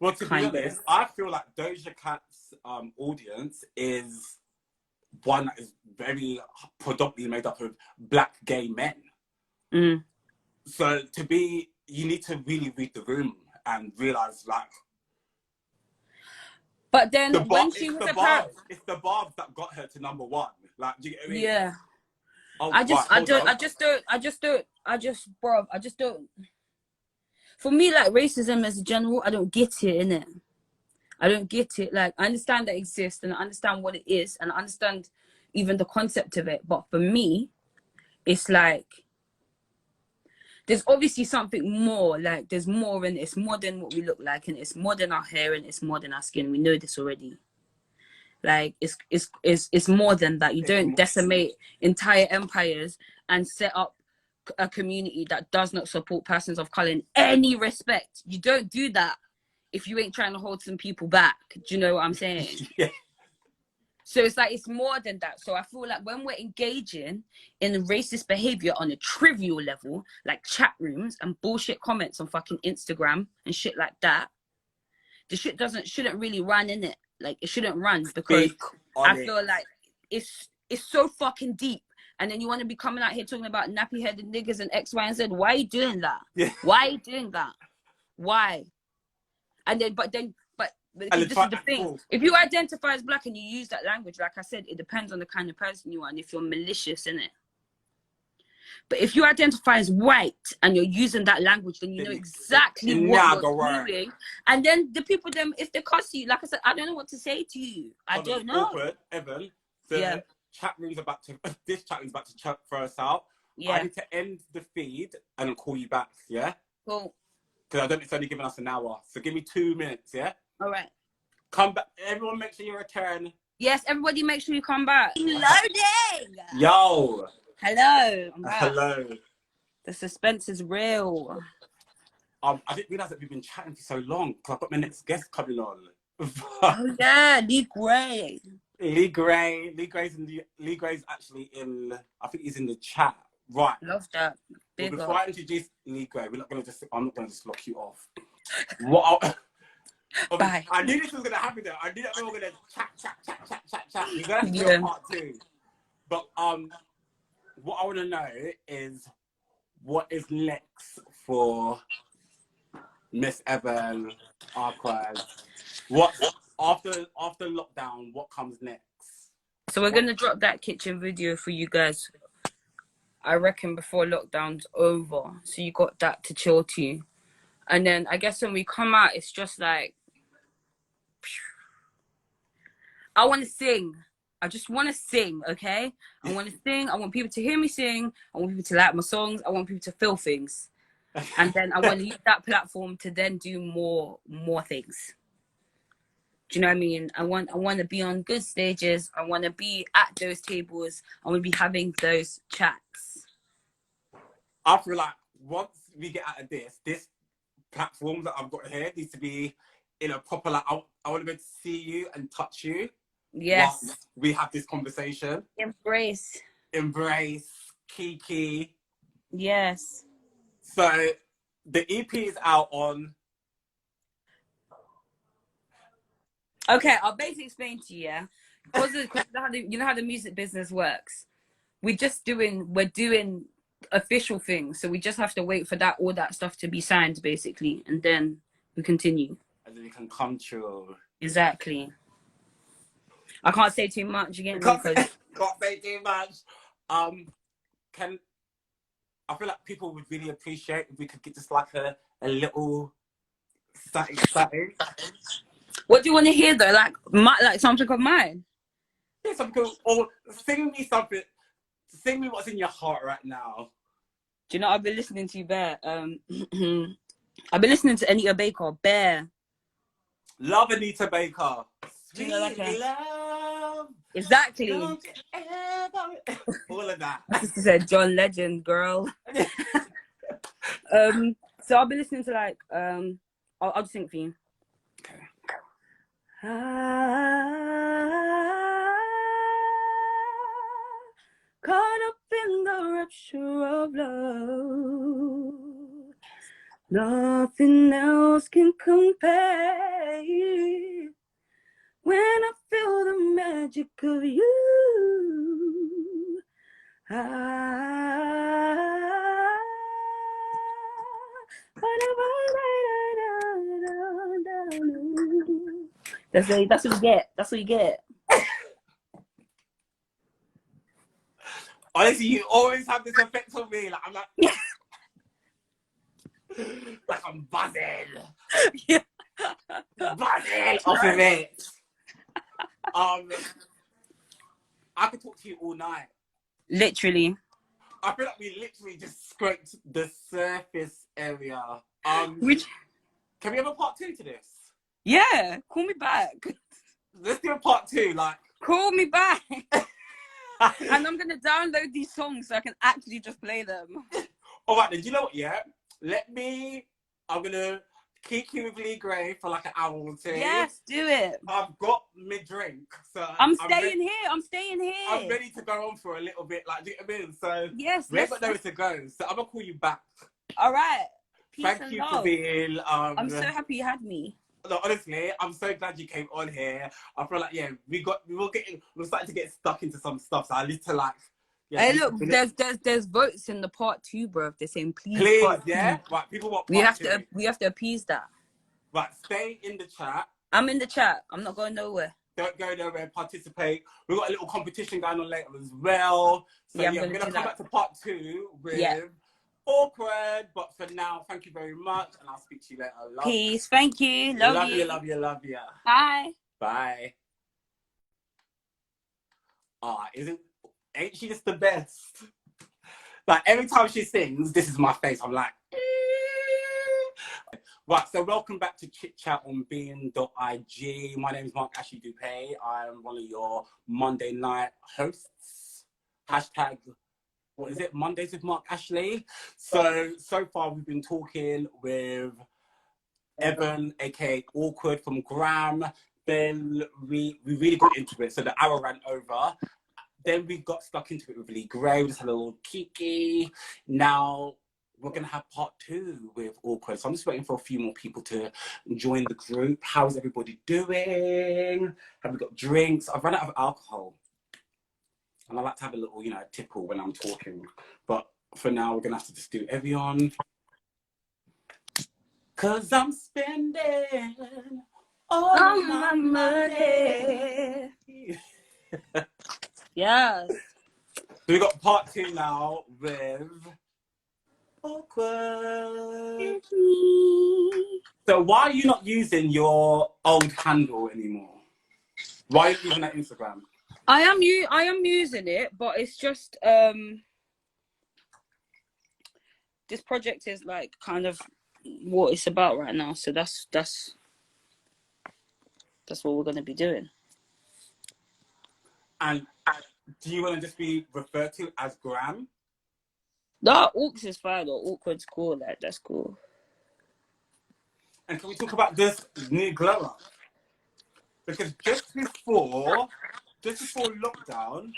A: Well, to be honest, I feel like Doja Cat's audience is one that is very predominantly made up of black gay men. So you need to really read the room and realize, like.
B: But then when she was
A: it's the barbs that got her to #1. Like, do you get what I mean?
B: Yeah.
A: Oh,
B: I just don't. For me, like, racism as a general, I don't get it, innit? I don't get it. Like, I understand that it exists and I understand what it is and I understand even the concept of it. But for me, it's like, there's obviously something more. Like, there's more in it. It's more than what we look like, and it's more than our hair, and it's more than our skin. We know this already. Like, it's more than that. You don't decimate entire empires and set up a community that does not support persons of color in any respect. You don't do that if you ain't trying to hold some people back. Do you know what I'm saying?
A: Yeah.
B: So it's like, it's more than that. So I feel like when we're engaging in racist behavior on a trivial level, like chat rooms and bullshit comments on fucking Instagram and shit like that, the shit shouldn't really run, in it. Like, it shouldn't run, because I feel like it's so fucking deep. And then you want to be coming out here talking about nappy-headed niggas and X, Y, and Z. Why are you doing that?
A: Yeah.
B: Why are you doing that? Why? And then, but this is the thing. If you identify as black and you use that language, like I said, it depends on the kind of person you are and if you're malicious in it. But if you identify as white and you're using that language, then you know exactly what you're doing. And then the people, if they cuss you, like I said, I don't know what to say to you. I don't know.
A: Awkward, Evan. This chat room's about to throw us out. Yeah. I need to end the feed and I'll call you back, yeah?
B: Cool.
A: Because I don't think it's only giving us an hour. So give me 2 minutes, yeah?
B: All right.
A: Come back. Everyone make sure you return.
B: Yes, everybody make sure you come back.
C: Loading!
A: Yo!
B: Hello. I'm back.
A: Hello.
B: The suspense is real.
A: I didn't realise that we've been chatting for so long because I've got my next guest coming on.
B: Oh yeah, Lee Gray.
A: Lee Gray's actually in. I think he's in the chat. Right.
B: Love that.
A: Well,
B: Big
A: before
B: up.
A: I introduce Lee Gray, I'm not gonna just lock you off. What?
B: Bye.
A: I knew this was gonna happen though. I knew that we were gonna chat. We're gonna have to do a
B: Yeah.
A: part 2. But what I want to know is what is next for Miss Evan Arquez? What after lockdown? What comes next?
B: So we're gonna drop that kitchen video for you guys, I reckon, before lockdown's over. So you got that to chill to. And then I guess when we come out, it's just like, I want to sing. I just want to sing, okay? I want to sing. I want people to hear me sing. I want people to like my songs. I want people to feel things. And then I want to use that platform to then do more things. Do you know what I mean? I want to be on good stages. I want to be at those tables. I want to be having those chats.
A: I feel like once we get out of this platform that I've got here needs to be in a proper, like, I want to be able to see you and touch you.
B: Yes.
A: Whilst we have this conversation.
B: Embrace.
A: Kiki.
B: Yes.
A: So the EP is out on.
B: Okay, I'll basically explain to you, yeah. Because you know how the music business works. We're doing official things, so we just have to wait for all that stuff to be signed, basically, and then we continue.
A: And then it can come true.
B: Exactly. I can't say too much again.
A: Can't say too much. I feel like people would really appreciate if we could get just like a little something.
B: What do you want to hear though? Like something of mine?
A: Yeah, something, or sing me something. Sing me what's in your heart right now.
B: Do you know I've been listening to you, Bear? I've been listening to Anita Baker, Bear.
A: Love Anita Baker.
B: Sweet, you know,
A: love.
B: Exactly.
A: All of that.
B: My sister said John Legend, girl. So I'll be listening to like I'll just sing for you.
A: Okay.
B: Caught up in the rapture of love. Nothing else can compare. When I feel the magic of you. That's what you get. That's what you get.
A: Honestly, you always have this effect on me. Like I'm like, like I'm buzzing.
B: Yeah.
A: Buzzing off of it. I could talk to you all night.
B: Literally.
A: I feel like we literally just scraped the surface area. Can we have a part 2 to this?
B: Yeah, call me back.
A: Let's do a part 2. Like,
B: call me back. And I'm gonna download these songs so I can actually just play them.
A: All right, then. You know what? Yeah, I'm gonna kick you with Lee Gray for like an hour or 2.
B: Yes, do it.
A: I've got mid-drink, so
B: I'm staying here.
A: I'm ready to go on for a little bit. Like, do you know what I mean? So
B: yes,
A: we haven't nowhere to go. So I'm gonna call you back.
B: All right. Peace
A: Thank
B: and
A: you
B: love.
A: for being.
B: I'm so happy you had me.
A: No, honestly, I'm so glad you came on here. I feel like we're starting to get stuck into some stuff. So I need to like. Yeah,
B: hey, look, there's votes in the part 2, bro. They're saying please,
A: yeah. Right, people want
B: we have to appease that.
A: Right, stay in the chat.
B: I'm in the chat. I'm not going nowhere.
A: Don't go nowhere. Participate. We've got a little competition going on later as well. So yeah, we're gonna come back to part 2 with Awkward. But for now, thank you very much, and I'll speak to you later.
B: Peace. Thank you. Love you.
A: Love you.
B: Bye.
A: Bye. Ain't she just the best? Like every time she sings, this is my face. I'm like, right. So welcome back to Chit Chat on Beam.IG. My name is Mark-Ashley Dupé. I'm one of your Monday night hosts. Hashtag, what is it? Mondays with Mark-Ashley. So far we've been talking with Evan, aka Awkward from GRAMN. Then we really got into it, so the hour ran over. Then we got stuck into it with Lee Gray. We just had a little kiki. Now we're gonna have part 2 with Awkward. So I'm just waiting for a few more people to join the group. How's everybody doing? Have we got drinks? I've run out of alcohol. And I like to have a little, you know, tipple when I'm talking. But for now, we're gonna have to just do Evian. Cause I'm spending all my money.
B: Yes.
A: So we got part 2 now with Awkward. So why are you not using your old handle anymore? Why are you using that Instagram?
B: I am using it, but it's just this project is like kind of what it's about right now. So that's what we're gonna be doing.
A: And do you want to just be referred to as GRAMN?
B: No, Awks is fine, or Awkward's cool. Like that's cool.
A: And can we talk about this new glow up? Because just before lockdown,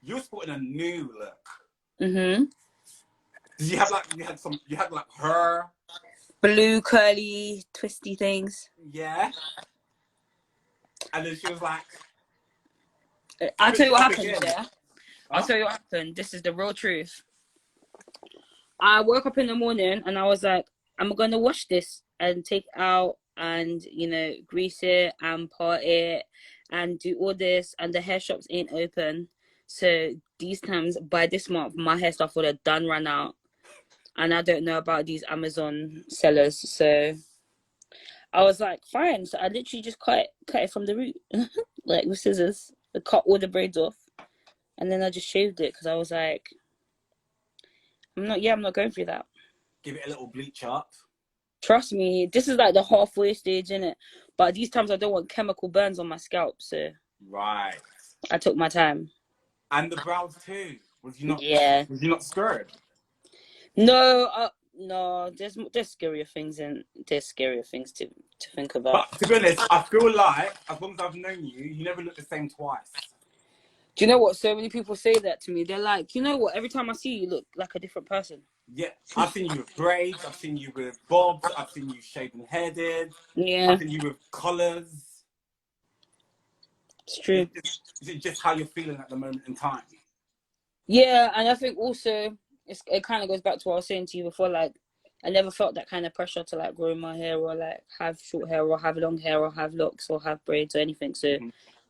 A: you were sporting a new look.
B: Mhm.
A: Did you have like her
B: Blue curly twisty things.
A: Yeah. And then she was like,
B: I'll tell you what happened there.
A: Huh?
B: I'll tell you what happened. This is the real truth. I woke up in the morning and I was like, I'm gonna wash this and take it out and, you know, grease it and part it and do all this, and the hair shops ain't open. So these times, by this month, my hair stuff would have done run out. And I don't know about these Amazon sellers. So I was like, fine. So I literally just cut it from the root, like with scissors. I cut all the braids off. And then I just shaved it because I was like, I'm not going through that.
A: Give it a little bleach up.
B: Trust me, this is like the halfway stage, innit? But these times I don't want chemical burns on my scalp, so
A: right.
B: I took my time.
A: And the brows too. Was you not?
B: Yeah.
A: Was you not scared?
B: No, no. There's scarier things, and there's scarier things to think about.
A: But to be honest, I feel like as long as I've known you, you never look the same twice.
B: Do you know what? So many people say that to me. They're like, you know what? Every time I see you, you look like a different person.
A: Yeah, I've seen you with braids. I've seen you with bobs. I've seen you shaven headed.
B: Yeah.
A: I've seen you with collars.
B: It's true.
A: Is it just how you're feeling at the moment in time?
B: Yeah, and I think also it kind of goes back to what I was saying to you before. Like, I never felt that kind of pressure to like grow my hair or like have short hair or have long hair or have locks or have braids or anything. So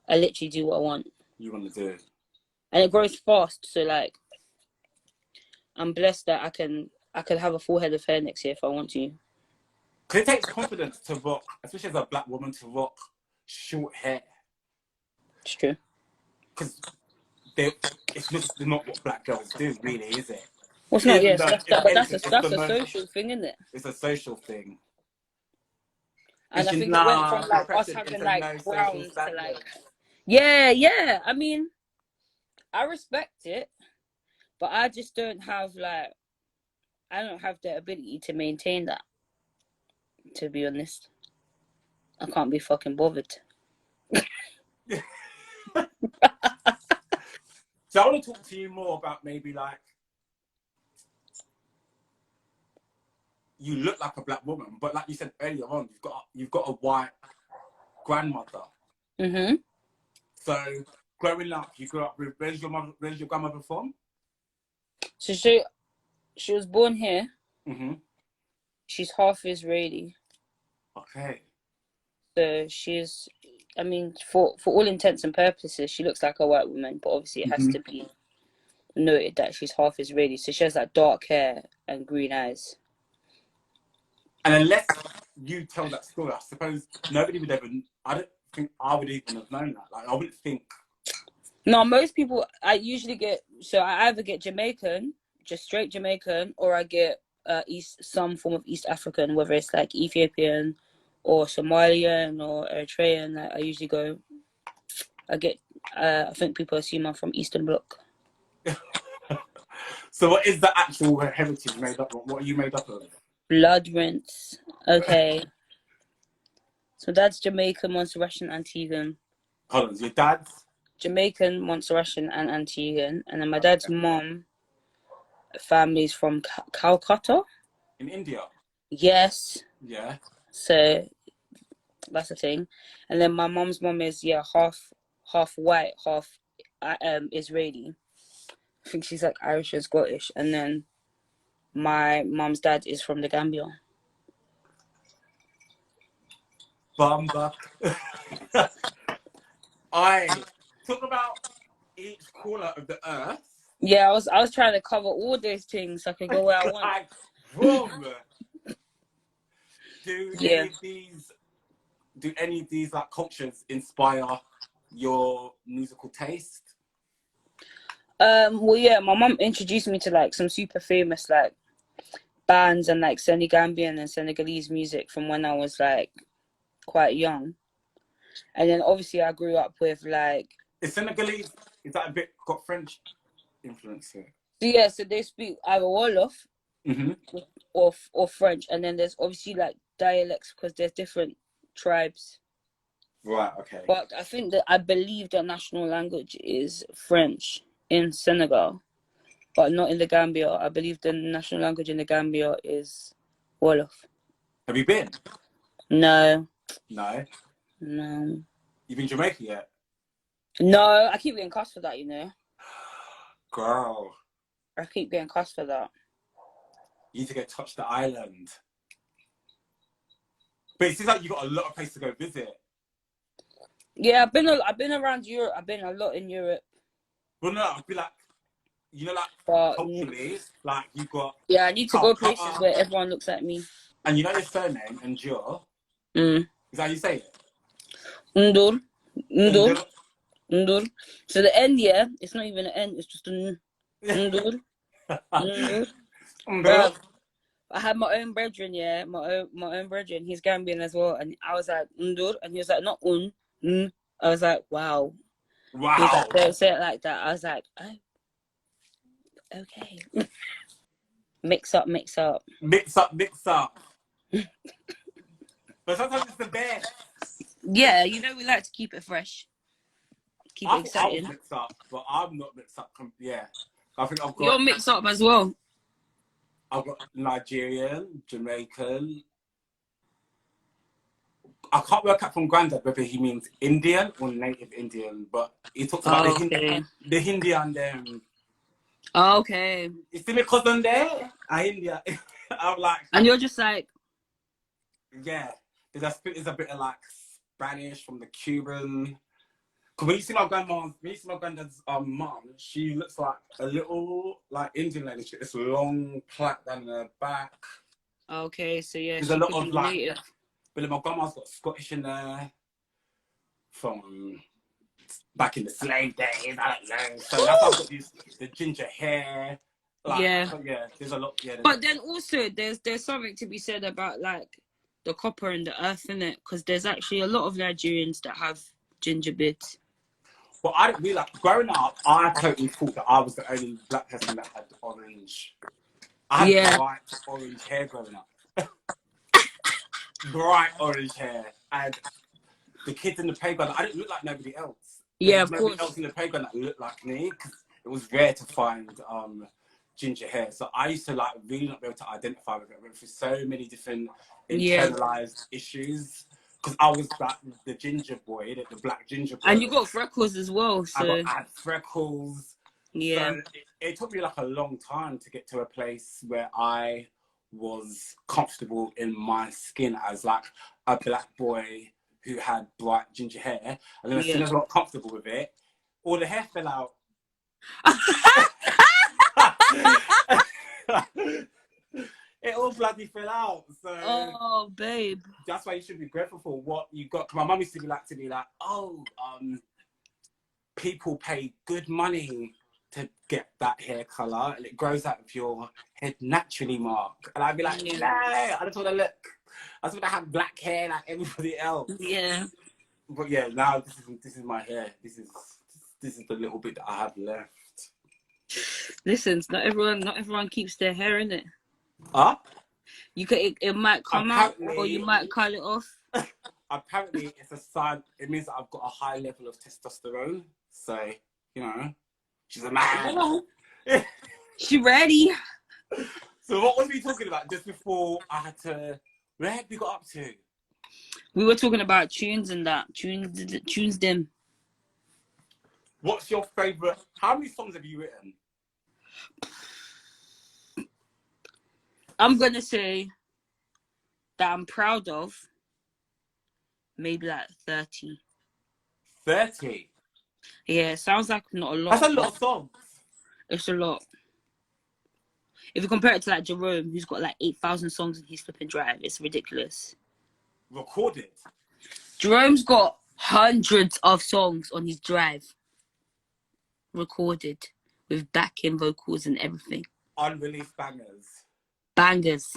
B: I literally do what I want.
A: You want to do it.
B: And it grows fast, so like I'm blessed that I can have a full head of hair next year if I want to.
A: Because it takes confidence to rock, especially as a black woman, to rock short hair.
B: It's true.
A: Because it's not what black girls do, really, is it?
B: Well, it's not, yes. That's a social thing, isn't it?
A: It's a social thing.
B: And I think it went from like us having like browns to like, yeah. I mean, I respect it, but I just don't have like, I don't have the ability to maintain that. To be honest, I can't be fucking bothered.
A: So I want to talk to you more about maybe like, you look like a black woman, but like you said earlier on, you've got a white grandmother.
B: Mm-hmm.
A: So growing up, you grew up with where's your grandmother from?
B: So she was born here.
A: Mm-hmm.
B: She's half Israeli.
A: Okay.
B: So she's, I mean, for all intents and purposes, she looks like a white woman, but obviously it has to be noted that she's half Israeli. So she has that dark hair and green eyes. And
A: unless you tell that story, I suppose nobody would ever, I don't think I would even have known that. Like, I wouldn't think.
B: No, most people, I usually get, so I either get Jamaican, just straight Jamaican, or I get some form of East African, whether it's like Ethiopian or Somalian or Eritrean. Like, I usually go, I think people assume I'm from Eastern Bloc.
A: So what is the actual heritage made up of? What are you made up of?
B: Blood rinse. Okay. So dad's Jamaican, Montserratian, Antiguan.
A: Hold on, your dad's?
B: Jamaican, Montserratian, and Antiguan. And then my dad's mom family's from Calcutta.
A: In India?
B: Yes.
A: Yeah.
B: So that's the thing. And then my mom's mom is half white, half Israeli. I think she's like Irish and Scottish. And then my mom's dad is from the Gambia.
A: Bumba. I talk about each corner of the earth.
B: Yeah, I was trying to cover all those things so I could go where I want.
A: Like, boom. Do any of these like cultures inspire your musical taste?
B: Well, yeah, my mom introduced me to like some super famous like bands and like Senegambian and Senegalese music from when I was like quite young. And then obviously I grew up with like...
A: Is Senegalese, is that a bit got French influence here?
B: So yeah, so they speak either Wolof or French. And then there's obviously like dialects because there's different tribes.
A: Right, okay.
B: But I believe the national language is French in Senegal, but not in the Gambia. I believe the national language in the Gambia is Wolof.
A: Have you been?
B: No.
A: No?
B: No.
A: You been Jamaica yet?
B: No, I keep getting cussed for that, you know.
A: Girl.
B: I keep getting cussed for that.
A: You need to go touch the island. But it seems like you got a lot of places to go visit.
B: Yeah, I've been around Europe. I've been a lot in Europe.
A: Well, no, I'd be like, you know, like, culturally, like, you got...
B: Yeah, I need to go places where everyone looks at me.
A: And you know your surname, Endure?
B: Is
A: that how you say it?
B: Ndur. Ndur. Ndur. So the N, yeah, it's not even an N, it's just a Ndur. Ndur. Bruv, I had my own brethren, yeah, my own brethren. He's Gambian as well, and I was like Ndur, and he was like not I was like, wow.
A: Wow.
B: He was like, don't say it like that. I was like, oh, okay. Mix up.
A: Mix up. But sometimes it's the best.
B: Yeah, you know we like to keep it fresh. Keep it exciting.
A: I was mixed up, but I'm not mixed up. Yeah. I think I've got...
B: You're mixed up as well.
A: I've got Nigerian, Jamaican. I can't work out from Grandad whether he means Indian or native Indian, but he talks about the Hindi and them.
B: Okay.
A: You see me cousin there? India. I'm like... And
B: you're just like...
A: Yeah. There's a bit of like Spanish from the Cuban. Because when you see my granddad's mum, she looks like a little like Indian lady. She got this long plait down her back.
B: Okay, so yeah,
A: there's a lot of like native. But then my grandma's got Scottish in there from back in the slave days. I don't know. So that's how I've got the ginger hair. Like, yeah, there's a lot. Yeah,
B: but then also there's something to be said about like the copper and the earth in it, because there's actually a lot of Nigerians that have ginger bits.
A: Well, I didn't realize, growing up, I totally thought that I was the only black person that had orange. I had bright orange hair growing up. Bright orange hair. And the kids in the playground, I didn't look like nobody else.
B: Yeah, of course.
A: Nobody else in the playground that looked like me, because it was rare to find ginger hair. So I used to like really not be able to identify with it. I went through so many different internalized issues. Because I was like the ginger boy, the black ginger boy.
B: And you got freckles as well. So
A: I had freckles.
B: Yeah.
A: So it took me like a long time to get to a place where I was comfortable in my skin as like a black boy who had bright ginger hair. And then as soon as I got comfortable with it, all the hair fell out. It all bloody fell out. So
B: oh, babe.
A: That's why you should be grateful for what you got. Cause my mum used to be like, people pay good money to get that hair colour and it grows out of your head naturally, Mark. And I'd be like, no, I just want to look. I just want to have black hair like everybody else.
B: Yeah.
A: But yeah, now this is my hair. This is the little bit that I have left.
B: Listen, not everyone keeps their hair in it.
A: Huh?
B: You could it might come out, or you might cut it off.
A: Apparently, it's a sign. It means that I've got a high level of testosterone. So, you know, she's a man.
B: She ready.
A: So what was we talking about just before I had to... Where had we got up to?
B: We were talking about tunes and that. Tunes them.
A: What's your favourite... How many songs have you written?
B: I'm going to say that I'm proud of maybe like 30.
A: 30?
B: Yeah, it sounds like not a lot.
A: That's a lot of songs.
B: It's a lot. If you compare it to like Jerome, who's got like 8,000 songs in his flipping drive, it's ridiculous.
A: Recorded?
B: Jerome's got hundreds of songs on his drive. Recorded. With backing vocals and everything.
A: Unreleased bangers.
B: Bangers.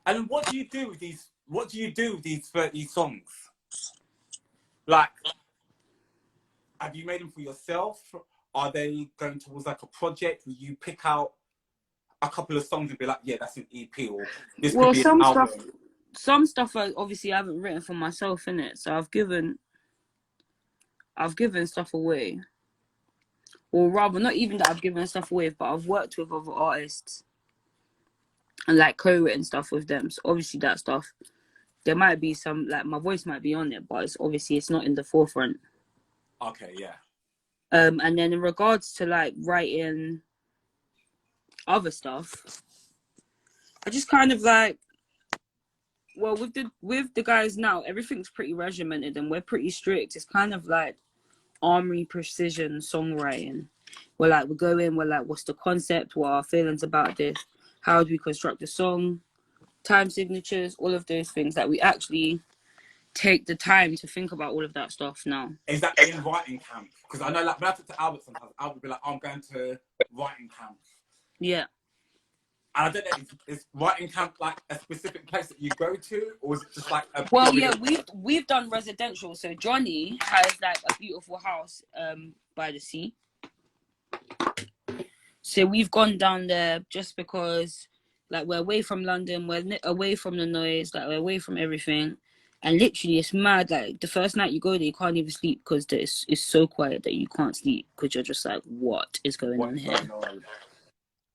A: And what do you do with these... What do you do with these 30 songs? Like, have you made them for yourself? Are they going towards like a project where you pick out a couple of songs and be like, yeah, that's an EP, or this could be an album?
B: Some stuff I obviously haven't written for myself, innit? So I've given stuff away. Or rather, not even that I've given stuff away, but I've worked with other artists and like co-written stuff with them. So obviously that stuff, there might be some, like my voice might be on it, but it's not in the forefront.
A: Okay, yeah.
B: And then in regards to like writing other stuff, I just kind of like, well, with the guys now, everything's pretty regimented and we're pretty strict. It's kind of like armory precision songwriting. We're like, what's the concept? What are our feelings about this? How do we construct the song? Time signatures, all of those things that we actually take the time to think about all of that stuff now.
A: Is that in writing camp? Because I know, like, when I talk to Albert sometimes, Albert will be like, I'm going to writing camp.
B: Yeah.
A: And I don't know, is writing camp like a specific place that you go to, or is it just like a...
B: Well, yeah, we've done residential. So Johnny has like a beautiful house by the sea. So we've gone down there just because, like, we're away from London, we're away from the noise, like, we're away from everything. And literally, it's mad. Like, the first night you go there, you can't even sleep because it's so quiet that you can't sleep because you're just like, what is going on here?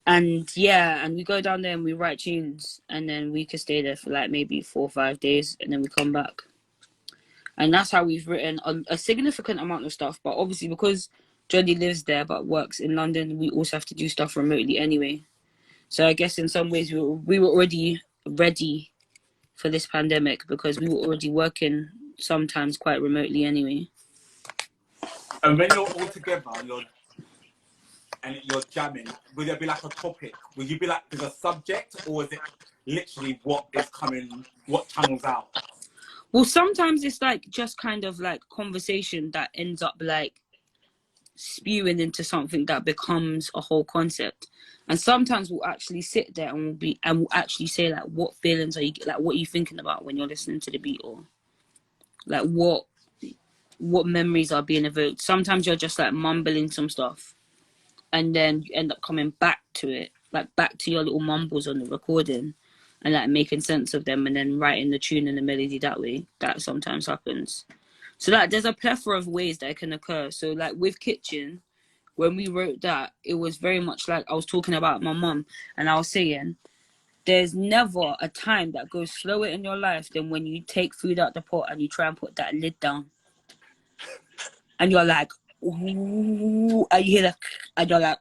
B: And yeah, and we go down there and we write tunes, and then we could stay there for like maybe 4 or 5 days, and then we come back. And that's how we've written a significant amount of stuff. But obviously, because Johnny lives there but works in London, we also have to do stuff remotely anyway. So I guess in some ways we were already ready for this pandemic because we were already working sometimes quite remotely anyway.
A: And when you're all together and you're jamming, will there be like a topic? Will you be like, there's a subject, or is it literally what is coming, what channels out?
B: Well, sometimes it's like just kind of like conversation that ends up like spewing into something that becomes a whole concept. And sometimes we'll actually sit there and we'll actually say like, what feelings are you, like, what are you thinking about when you're listening to the beat, or like what memories are being evoked. Sometimes you're just like mumbling some stuff and then you end up coming back to it, like back to your little mumbles on the recording and like making sense of them and then writing the tune and the melody that way. That sometimes happens. So like there's a plethora of ways that it can occur. So like with Kitchen, when we wrote that, it was very much like I was talking about my mum and I was saying, there's never a time that goes slower in your life than when you take food out the pot and you try and put that lid down. And you're like, ooh, and you hear that, and you're like,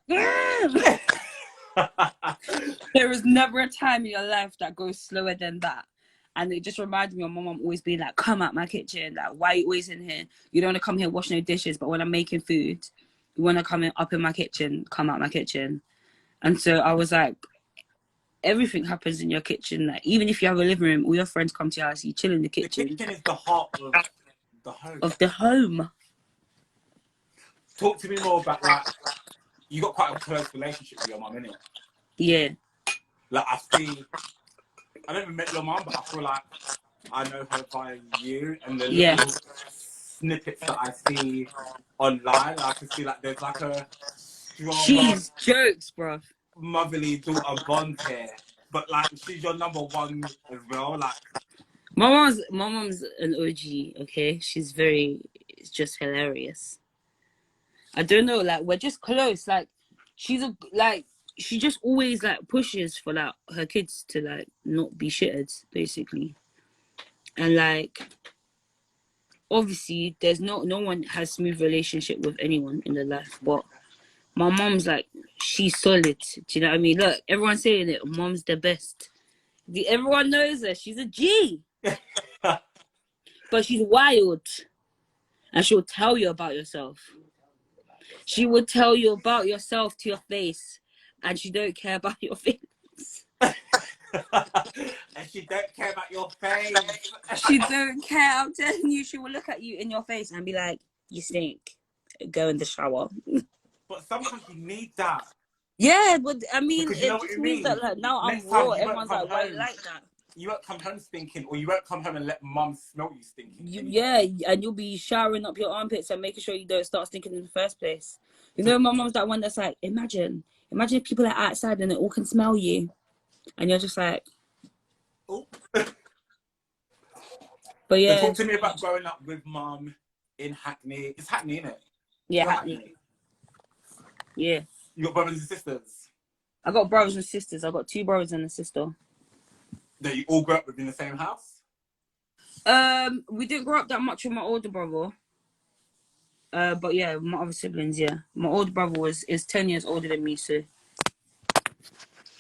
B: there is never a time in your life that goes slower than that. And it just reminded me of my mom always being like, come out my kitchen. Like, why are you always in here? You don't want to come here wash no dishes, but when I'm making food, you want to come up in my kitchen, come out my kitchen. And so I was like, everything happens in your kitchen. Like, even if you have a living room, all your friends come to your house, you chill in the kitchen.
A: The kitchen is the heart of the home.
B: Of the home.
A: Talk to me more about, like, you got quite a close relationship with your mum, innit?
B: Yeah.
A: Like, I never met your mum, but I feel like I know her via you and the little snippets that I see online. I can see, like, there's, like, a strong...
B: She's jokes, bro.
A: Motherly daughter bond here. But like, she's your number one as well. Like,
B: my mom's an OG. Okay, it's just hilarious. I don't know, like we're just close. Like she just always like pushes for like her kids to like not be shitted, basically. And like obviously there's no one has smooth relationship with anyone in their life, but my mom's like, she's solid. Do you know what I mean? Look, everyone's saying it, mom's the best. Everyone knows her, she's a G. But she's wild. And she'll tell you about yourself. She will tell you about yourself to your face, and she don't care about your feelings.
A: And she don't care about your face.
B: She don't care. I'm telling you, she will look at you in your face and be like, "You stink. Go in the shower."
A: But sometimes you need that.
B: Yeah, but I mean,
A: because you know
B: it
A: what
B: just
A: it
B: means
A: means.
B: that like now
A: Next
B: I'm
A: time
B: raw.
A: you won't
B: Everyone's
A: come
B: like, "Why
A: home.
B: you like that?"
A: You won't come home stinking, or you won't come home and let mum smell you stinking.
B: Yeah, and you'll be showering up your armpits and making sure you don't start stinking in the first place. You know, my mom's that one that's like, imagine if people are outside and they all can smell you, and you're just like,
A: oh.
B: But yeah.
A: So talk to me about growing up with mum in Hackney. It's Hackney, isn't it?
B: Yeah, Hackney. Yeah.
A: You got brothers and sisters?
B: I got brothers and sisters. I got 2 brothers and a sister.
A: That you all grew up within the same house?
B: We didn't grow up that much with my older brother. But yeah, my other siblings, yeah. My older brother is 10 years older than me, so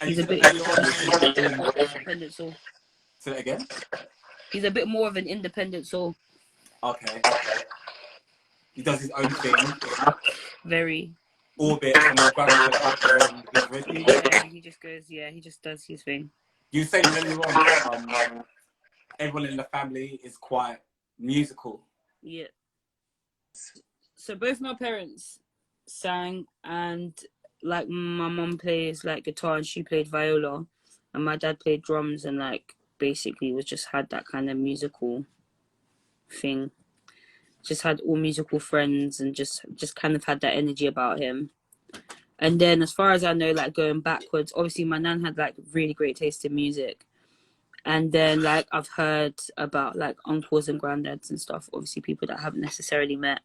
B: he's a bit independent soul.
A: Say that again?
B: He's a bit more of an independent soul.
A: Okay. He does his own thing.
B: Very.
A: Orbit and your brother he's ready.
B: Yeah, he just does his thing.
A: You said earlier on, everyone in the family is quite musical.
B: Yeah. So both my parents sang, and like my mom plays like guitar and she played viola, and my dad played drums, and like basically was just had that kind of musical thing. Just had all musical friends and just kind of had that energy about him. And then as far as I know, like going backwards, obviously my nan had like really great taste in music. And then like I've heard about like uncles and granddads and stuff, obviously people that I haven't necessarily met,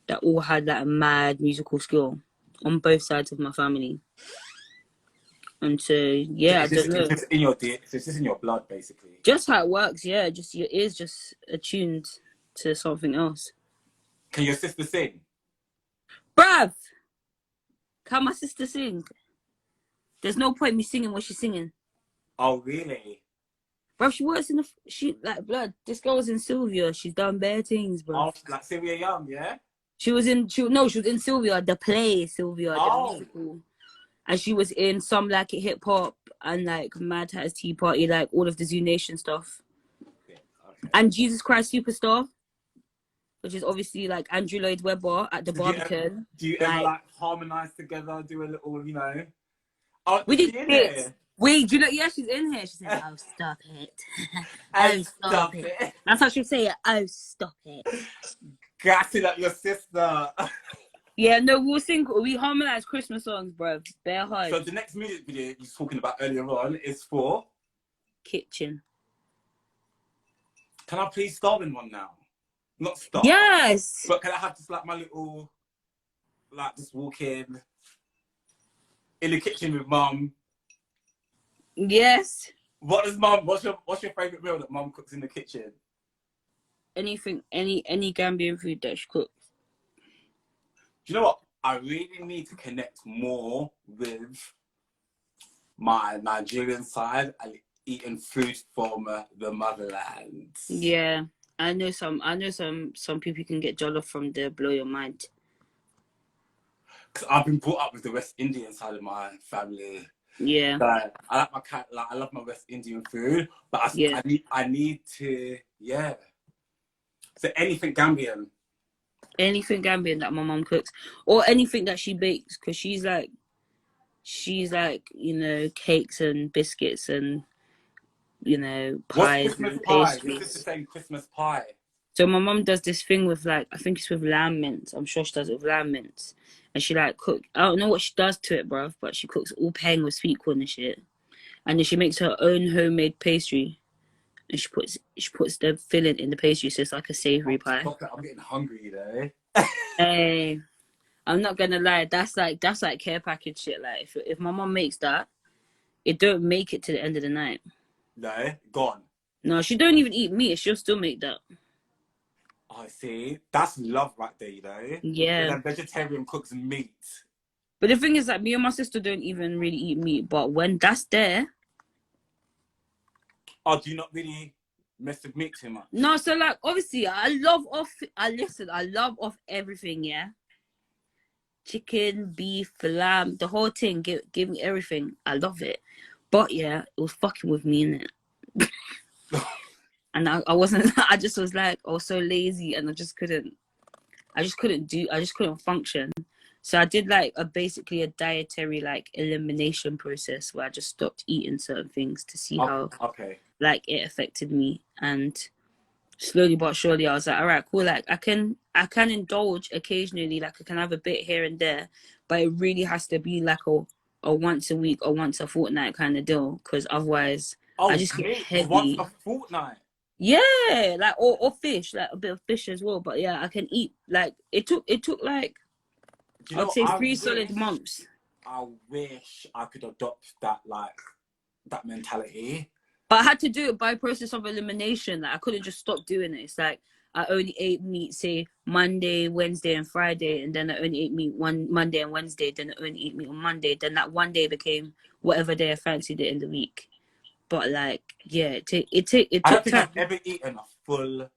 B: that all had like a mad musical skill on both sides of my family. And so yeah, I don't know.
A: It's just in your blood, basically.
B: Just how it works, yeah. Just your ears just attuned to something else.
A: Can your sister sing?
B: Bruv! Can my sister sing? There's no point me singing what she's singing.
A: Oh, really?
B: Bro, she works in like blood. This girl was in Sylvia. She's done bare things, bro.
A: Oh, like Sylvia Young, yeah?
B: She was in Sylvia, the play Sylvia, the musical. And she was in some like hip hop and like Mad Hatters Tea Party, like all of the Zoo Nation stuff. Okay. And Jesus Christ Superstar, which is obviously like Andrew Lloyd Webber at the Barbican.
A: Do you ever like harmonise together, do a little, you know? Oh,
B: we did this. Wait, do you know? Yeah, she's in here. She said, "Oh, stop it! Oh, stop it!" That's how she'd say it. Oh, stop it!
A: Gassing up your sister.
B: Yeah, no, we harmonise Christmas songs, bro. Bare hard.
A: So the next music video you was talking about earlier on is for
B: Kitchen.
A: Can I please star in one now? Not star.
B: Yes.
A: But can I have just like my little, like just walk in the kitchen with mum?
B: Yes.
A: What does mum? What's your favourite meal that mum cooks in the kitchen?
B: Anything, any Gambian food that she cooks.
A: Do you know what? I really need to connect more with my Nigerian side and eating food from the motherland.
B: Yeah, I know some people can get jollof from there, blow your mind.
A: Because I've been brought up with the West Indian side of my family.
B: Yeah.
A: So I love my West Indian food, but I need to, yeah. So anything Gambian.
B: Anything Gambian that my mum cooks, or anything that she bakes, because she's like, you know, cakes and biscuits and, you know, pies and pastries.
A: What's the same Christmas pie?
B: So my mum does this thing with like, I think it's with lamb mince. I'm sure she does it with lamb mince. And she like I don't know what she does to it, bruv, but she cooks all peng with sweet corn and shit. and then she makes her own homemade pastry, and she puts the filling in the pastry, so it's like a savoury pie.
A: Stop it, I'm getting hungry, you know.
B: Hey, I'm not gonna lie, that's like care package shit. Like if my mom makes that, it don't make it to the end of the night.
A: No, gone.
B: No, she don't even eat meat. She'll still make that.
A: I see. That's love right there, you know.
B: Yeah.
A: When a vegetarian cooks meat.
B: But the thing is, like, me and my sister don't even really eat meat. But when that's there,
A: oh, do you not really mess with meat too much?
B: No, so like obviously, I love off everything. Yeah, chicken, beef, lamb, the whole thing. Give me everything. I love it. But yeah, it was fucking with me, innit? And I wasn't. I just was like, oh, so lazy, and I just couldn't function. So I did like basically a dietary like elimination process where I just stopped eating certain things to see how like it affected me. And slowly but surely I was like, all right, cool, like I can indulge occasionally, like I can have a bit here and there, but it really has to be like a once a week or once a fortnight kind of deal, because otherwise I just get heavy.
A: Once a fortnight?
B: Yeah, like or fish, like a bit of fish as well. But yeah, I can eat. Like it took like I'd say 3 solid months.
A: I wish I could adopt that mentality.
B: But I had to do it by process of elimination. Like I couldn't just stop doing it. It's like I only ate meat, say Monday, Wednesday, and Friday, and then I only ate meat one Monday and Wednesday. Then I only ate meat on Monday. Then that one day became whatever day I fancied it in the week. But like, yeah, it took
A: I don't think
B: time.
A: I've ever eaten a full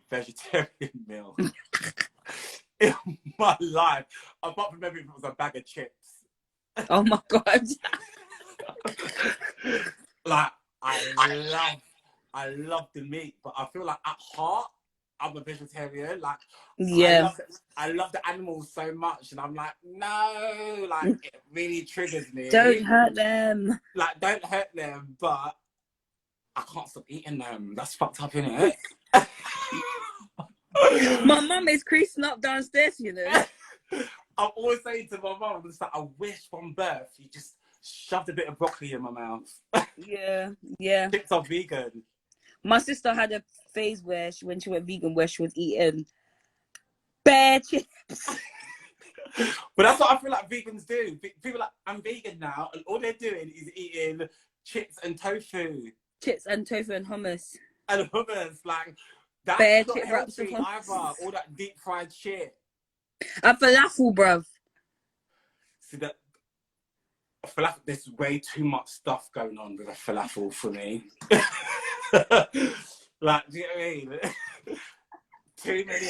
A: vegetarian meal in my life, apart from maybe if it was a bag of chips.
B: Oh my god!
A: Like I love the meat, but I feel like at heart I'm a vegetarian. Like,
B: yeah,
A: I love the animals so much, and I'm like, no, like it really triggers me.
B: Don't hurt them.
A: Like, don't hurt them, but I can't stop eating them. That's fucked up, innit?
B: My mum is creasing up downstairs, you know.
A: I'm always saying to my mum, I'm just like, I wish from birth you just shoved a bit of broccoli in my mouth.
B: Yeah.
A: Chips are vegan.
B: My sister had a phase where when she went vegan, where she was eating bare chips.
A: But that's what I feel like vegans do. People are like, I'm vegan now, and all they're doing is eating chips and tofu.
B: Chips and tofu and hummus.
A: And hummus, like, that's
B: bare
A: not
B: chip wraps
A: healthy either. All that deep fried shit.
B: And falafel, bruv.
A: See that? Falafel, there's way too much stuff going on with a falafel for me. Like, do you know what I mean? too many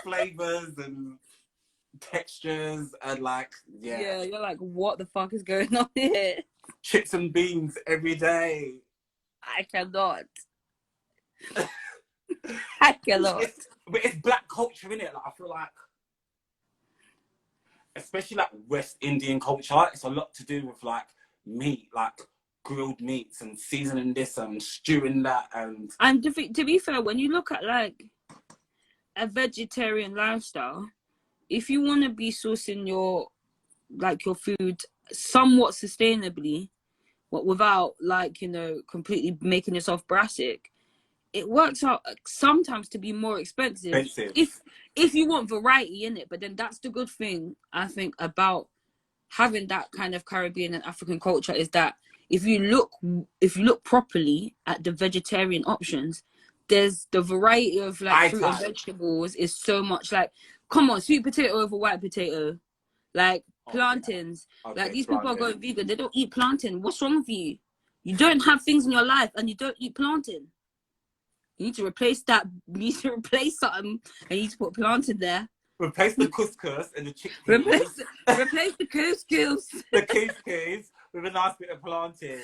A: flavors and textures, and like,
B: yeah, you're like, what the fuck is going on here?
A: Chips and beans every day.
B: I cannot. I cannot.
A: But it's black culture, innit? Like, I feel like, especially like West Indian culture, it's a lot to do with like meat, like grilled meats and seasoning this and stewing that. And
B: to be fair, when you look at like a vegetarian lifestyle, if you want to be sourcing your food somewhat sustainably, but without like, you know, completely making yourself brassic, it works out sometimes to be more expensive. If you want variety in it. But then that's the good thing, I think, about having that kind of Caribbean and African culture, is that if you look properly at the vegetarian options, there's the variety of like fruit and vegetables is so much. Like, come on, sweet potato over white potato, like plantains. Like, these people are going vegan, they don't eat plantain. What's wrong with you? You don't have things in your life and you don't eat plantain. You need to replace that. You need to replace something, and you need to put plantain there.
A: Replace the couscous and the chickpeas.
B: Replace the couscous.
A: The couscous with a nice bit of plantain.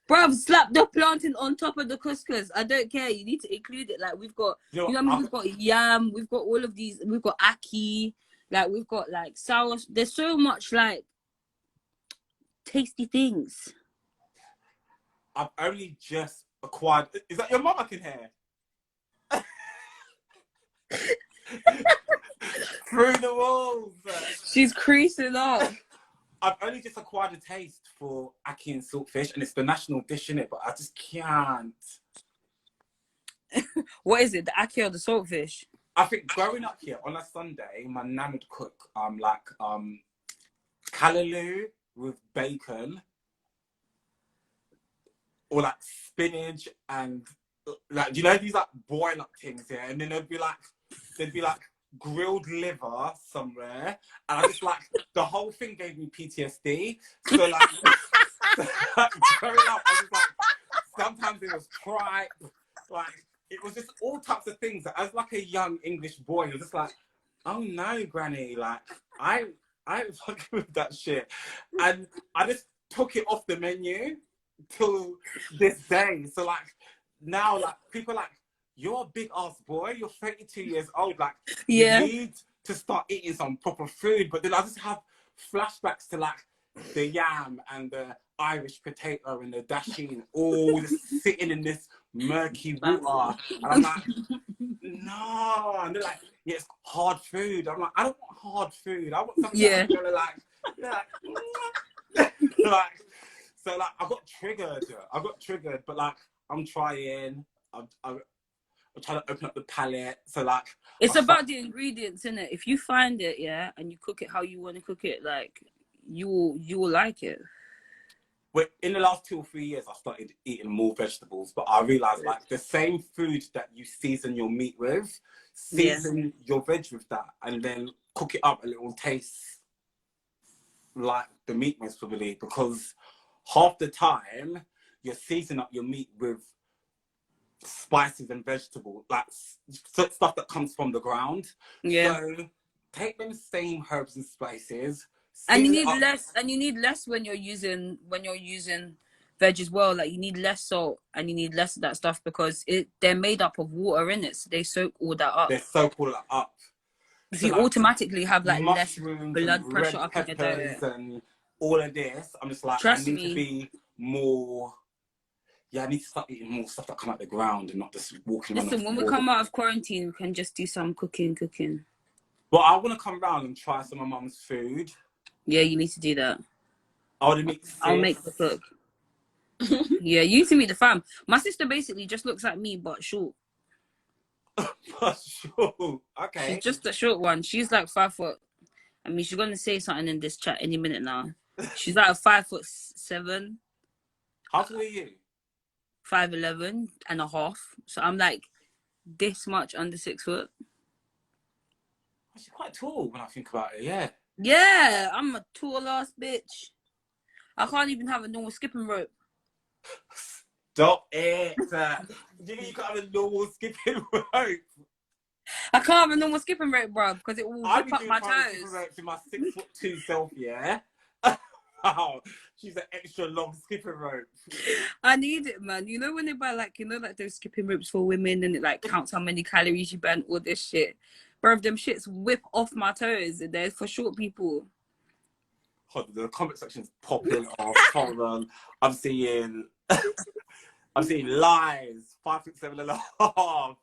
B: Bruv, slap the plantain on top of the couscous. I don't care. You need to include it. Like, we've got, you know what I mean? We've got yam. We've got all of these. We've got ackee. Like, we've got like sour. There's so much like tasty things.
A: I've only just acquired. Is that your mum I can hear? Through the walls.
B: She's creasing up.
A: I've only just acquired a taste for ackee and saltfish, and it's the national dish, innit? But I just can't.
B: What is it? The ackee or the saltfish?
A: I think growing up here on a Sunday, my nan would cook like callaloo with bacon, or like spinach and like, you know, these like boil up things here, and then there'd be like grilled liver somewhere, and I just like the whole thing gave me PTSD. So like, growing up, I was like, sometimes it was tripe, like it was just all types of things. As like a young English boy, you're just like, oh no, granny, like I ain't fucking with that shit, and I just took it off the menu till this day. So like now, like people are like, you're a big ass boy, you're 32 years old, like you need to start eating some proper food. But then I just have flashbacks to like the yam and the Irish potato and the dasheen all just sitting in this murky water, and I'm like, no. And they're like, yeah, it's hard food. I'm like, I don't want hard food, I want something that I'm gonna like, like, so like I got triggered, but like I'm trying. I'm trying to open up the palette. So like,
B: it's about the ingredients, innit? If you find it, and you cook it how you want to cook it, like you will like it.
A: But in the last 2 or 3 years, I started eating more vegetables, but I realized like the same food that you season your meat with, season your veg with that, and then cook it up and it will taste like the meat most probably, because half the time you're seasoning up your meat with spices and vegetables, like stuff that comes from the ground. So take them same herbs and spices,
B: and you need less. And you need less when you're using veg as well. Like you need less salt and you need less of that stuff, because they're made up of water in it, so they soak all that up.
A: So
B: you
A: like,
B: automatically have like less blood pressure
A: red
B: up in your diet
A: and all of this. I'm just like,
B: Trust
A: I need
B: me.
A: to be more. I need to start eating more stuff that come out the ground and not just walking around.
B: Listen, when we come out of quarantine, we can just do some cooking.
A: Well, I want to come round and try some of my mum's food.
B: Yeah, you need to do that.
A: I'll make
B: the cook. Yeah, you need to meet the fam. My sister basically just looks like me, but short.
A: Sure. Okay.
B: She's just a short one. She's like 5 foot. I mean, she's gonna say something in this chat any minute now. She's like 5'7".
A: How tall are you?
B: 5'11" and a half. So I'm like this much under 6 foot.
A: She's quite tall when I think about it. Yeah.
B: Yeah, I'm a tall ass bitch. I can't even have a normal skipping rope.
A: Stop it. You can't have a normal skipping rope.
B: I can't have a normal skipping rope, bro, because it will rip up my toes.
A: Skipping rope to my 6'2" self, yeah. Wow, she's an extra long skipping rope.
B: I need it, man. You know when they buy like, like those skipping ropes for women, and it like counts how many calories you burn, all this shit. Bro, them shits whip off my toes, and they're for short people.
A: The comment section's popping off. Hold on. I'm seeing lies. 5'7" and a half.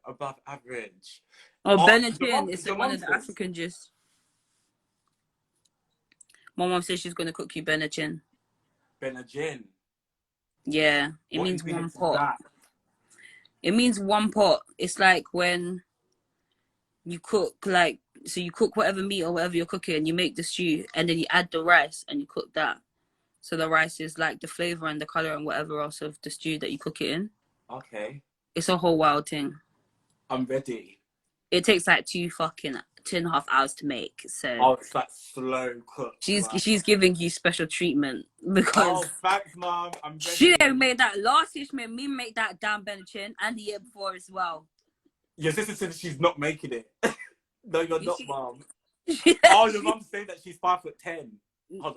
A: Above average.
B: Oh, Benin is one of the African gist. My mom says she's gonna cook you Benin.
A: Benin.
B: Yeah, it means one pot. It means one pot. It's like when you cook, like, so you cook whatever meat or whatever you're cooking, you make the stew, and then you add the rice and you cook that. So the rice is like the flavor and the color and whatever else of the stew that you cook it in.
A: Okay.
B: It's a whole wild thing.
A: I'm ready.
B: It takes like 2.5 hours to make. So
A: it's like slow cook.
B: She's giving you special treatment because
A: thanks, Mom. I'm ready.
B: She made that last year. She made me make that damn Benin and the year before as well.
A: Your sister said she's not making it. No, you're not, Mom.
B: Yeah.
A: Oh, your mum saying that she's 5'10".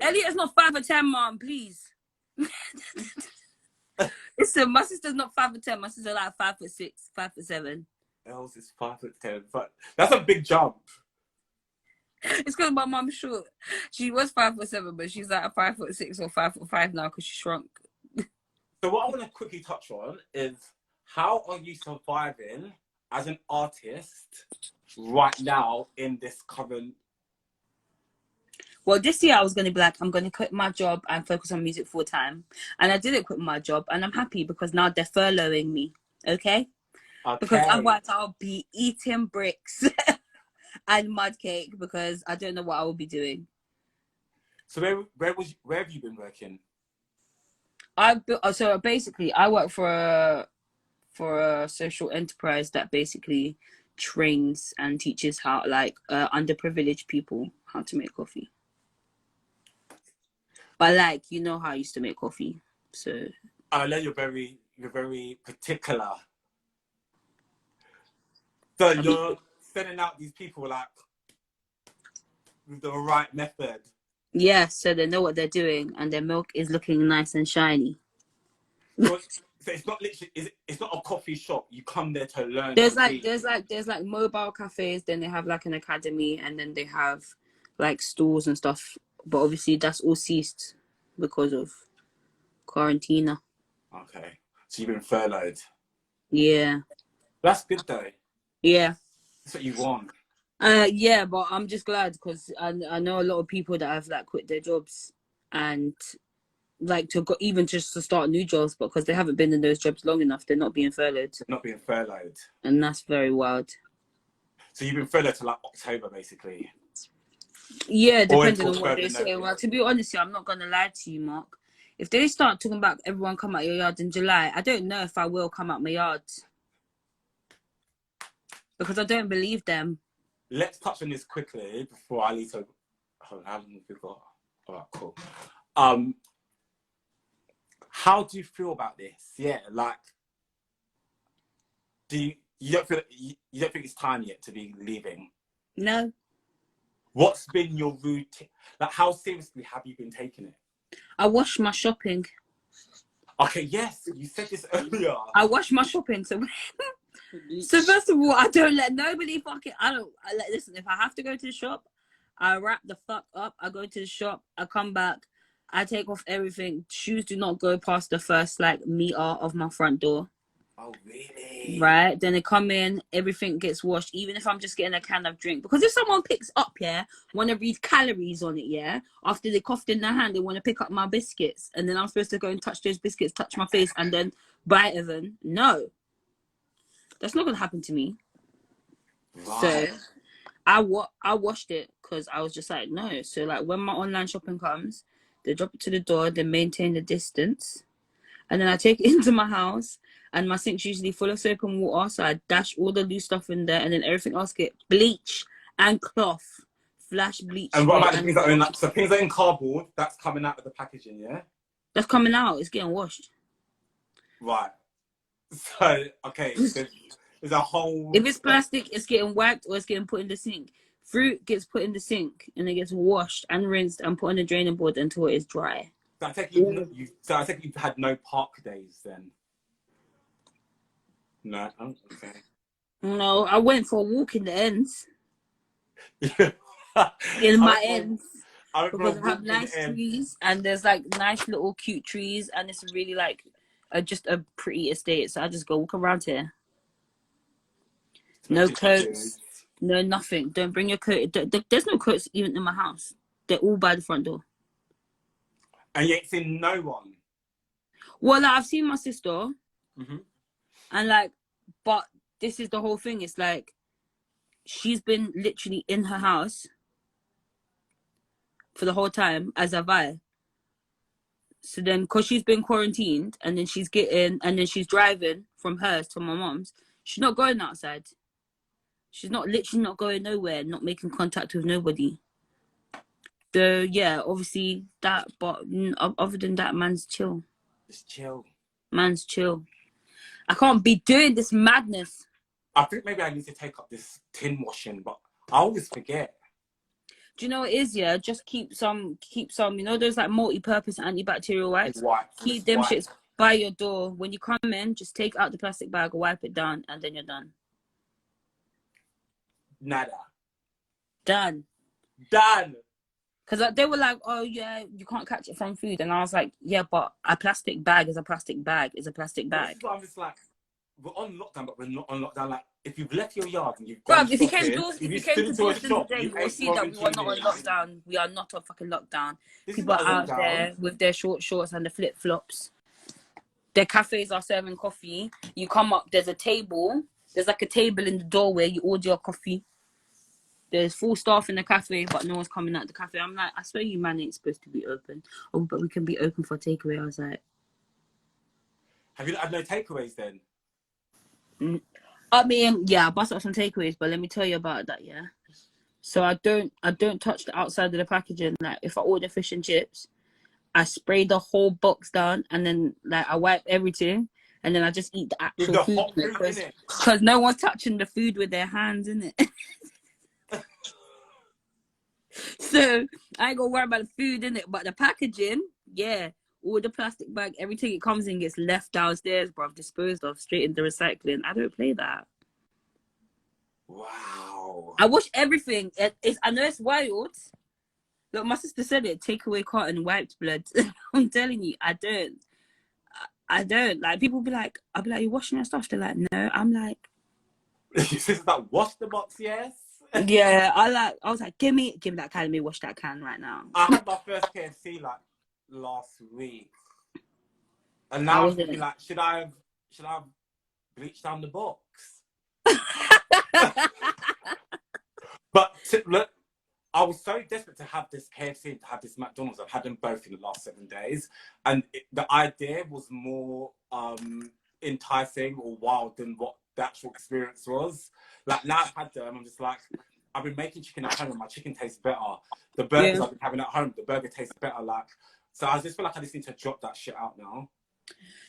B: Elliot's not 5'10", Mom. Please. Listen, my sister's not 5'10". My sister's like 5'6", 5'7".
A: Els is 5'10", but that's a big jump.
B: It's because my mom's short. She was 5'7", but she's like a 5'6" or 5'5" now because she shrunk.
A: So what I want to quickly touch on is, how are you surviving as an artist right now in this current?
B: Well, this year I was going to be like, I'm going to quit my job and focus on music full time. And I didn't quit my job, and I'm happy because now they're furloughing me. Okay? Because otherwise I'll be eating bricks and mud cake because I don't know what I will be doing.
A: So where have you been working?
B: So basically I work for a social enterprise that basically trains and teaches how underprivileged people how to make coffee. But like, you know how I used to make coffee, so
A: I know you're very particular. So you're sending out these people like with the right method.
B: yeah, so they know what they're doing and their milk is looking nice and shiny.
A: So it's not literally it's not a coffee shop. You come there to learn.
B: There's mobile cafes, then they have like an academy, and then they have like stores and stuff. But obviously that's all ceased because of quarantine.
A: Okay. So you've been furloughed.
B: Yeah.
A: That's good though.
B: Yeah.
A: That's what you want.
B: Yeah, but I'm just glad because I know a lot of people that have like quit their jobs and like even just to start new jobs, but because they haven't been in those jobs long enough, they're not being furloughed.
A: Not being furloughed.
B: And that's very wild.
A: So you've been furloughed to like October basically.
B: Yeah, depending on what they say. Well, to be honest, I'm not gonna lie to you, Mark. If they start talking about everyone come out your yard in July, I don't know if I will come out my yard because I don't believe them.
A: Let's touch on this quickly before I leave. How long have we got? All right, cool. How do you feel about this? Yeah, like, you don't think it's time yet to be leaving?
B: No.
A: What's been your routine? Like, how seriously have you been taking it?
B: I wash my shopping.
A: Okay, yes, you said this earlier.
B: I wash my shopping. So first of all, I don't let nobody listen, if I have to go to the shop, I wrap the fuck up. I go to the shop, I come back, I take off everything. Shoes do not go past the first meter of my front door.
A: Oh, really?
B: Right? Then they come in, everything gets washed, even if I'm just getting a can of drink. Because if someone picks up, want to read calories on it, after they coughed in their hand, they want to pick up my biscuits. And then I'm supposed to go and touch those biscuits, touch my face, and then bite of them. No. That's not going to happen to me. Right. So I washed it because I was just like, no. So like when my online shopping comes, they drop it to the door, they maintain the distance. And then I take it into my house, and my sink's usually full of soap and water. So I dash all the loose stuff in there, and then everything else get bleach and cloth. Flash bleach.
A: And what about the things that are in so things that are in cardboard, that's coming out of the packaging, yeah?
B: That's coming out, it's getting washed.
A: Right. So, okay, there's a whole...
B: If it's plastic, it's getting wiped or it's getting put in the sink. Fruit gets put in the sink and it gets washed and rinsed and put on the draining board until it is dry.
A: So I think you've had no park days then? No? Oh, okay.
B: No, I went for a walk in the ends. In my ends. Because I have nice trees and there's like nice little cute trees and it's really like just a pretty estate. So I just go walk around here. No coats, no nothing. Don't bring your coat. There's no coats even in my house. They're all by the front door.
A: And you ain't seen no one?
B: Well, like, I've seen my sister. Mm-hmm. And but this is the whole thing. It's like, she's been literally in her house for the whole time, as have I. So then, because she's been quarantined, and then she's driving from hers to my mom's, she's not going outside. She's literally not going nowhere, not making contact with nobody. So, yeah, obviously that, but other than that, man's chill.
A: Just chill.
B: Man's chill. I can't be doing this madness.
A: I think maybe I need to take up this tin washing, but I always forget.
B: Do you know what it is, yeah? Just keep some, you know, those multi-purpose antibacterial wipes? Keep them shits by your door. When you come in, just take out the plastic bag, wipe it down, and then you're done.
A: Nada.
B: Done. Because they were like, oh, yeah, you can't catch it from food. And I was like, yeah, but a plastic bag is a plastic bag is a plastic bag.
A: I'm just like, we're on lockdown, but we're not on lockdown. Like, if you've left your yard and you've
B: Bro,
A: gone
B: if you
A: shopping,
B: came to Dawson today, you will see that we were not on lockdown. We are not on fucking lockdown. People are out there with their short shorts and the flip flops. Their cafes are serving coffee. You come up, there's a table. There's like a table in the doorway. You order your coffee. There's full staff in the cafe, but no one's coming out the cafe. I'm like, I swear you man ain't supposed to be open. Oh, but we can be open for takeaway. I was like,
A: have you had no takeaways then?
B: I mean, yeah, I bust up some takeaways, but let me tell you about that, yeah. So I don't touch the outside of the packaging. Like, if I order fish and chips, I spray the whole box down, and then like I wipe everything, and then I just eat the actual
A: with the
B: food,
A: hot food
B: because no one's touching the food with their hands, innit? So I ain't gonna worry about the food, innit? But the packaging, yeah, all the plastic bag, everything it comes in gets left downstairs, bruv, disposed of straight into recycling. I don't play that.
A: Wow.
B: I wash everything. I know it's wild. Look, my sister said it. Takeaway carton wiped blood. I'm telling you, I don't. Like, people be like, I'll be like, you washing your stuff? They're like, no. I'm like,
A: your sister's like, wash the box, yes.
B: Yeah, I was like, give me that can. Let me wash that can right now.
A: I had my first KFC like last week, and now I'm thinking like, should I bleach down the box? But look, I was so desperate to have this KFC and to have this McDonald's. I've had them both in the last 7 days, and the idea was more enticing or wild than what the actual experience was. Like, now I've had them, I'm just like, I've been making chicken at home and my chicken tastes better. The burgers I've been having at home, the burger tastes better. Like, so I just feel like I just need to drop that shit out now.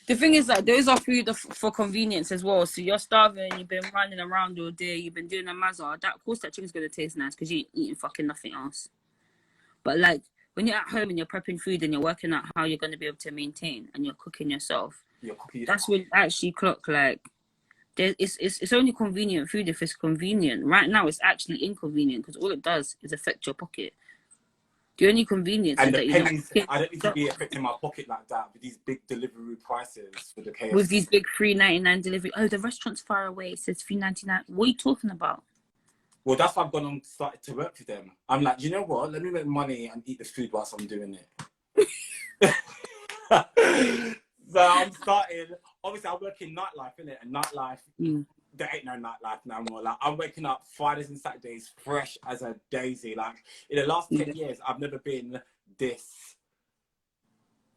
B: The thing is that those are food for convenience as well. So you're starving, you've been running around all day, you've been doing a mazza. Of course that chicken's gonna taste nice because you ain't eating fucking nothing else. But like, when you're at home and you're prepping food and you're working out how you're gonna be able to maintain and you're cooking yourself, that's when actually clock like. It's only convenient food if it's convenient. Right now, it's actually inconvenient because all it does is affect your pocket. The only convenience
A: and
B: is
A: the
B: that
A: pennies, I don't need to be affecting my pocket like that with these big delivery prices for the KFC.
B: With these big $3.99 delivery. Oh, the restaurant's far away. It says $3.99. What are you talking about?
A: Well, that's why I've gone and started to work for them. I'm like, you know what? Let me make money and eat the food whilst I'm doing it. So I'm starting. Obviously, I work in nightlife, innit? And nightlife, there ain't no nightlife no more. Like, I'm waking up Fridays and Saturdays fresh as a daisy. Like, in the last 10 years, I've never been this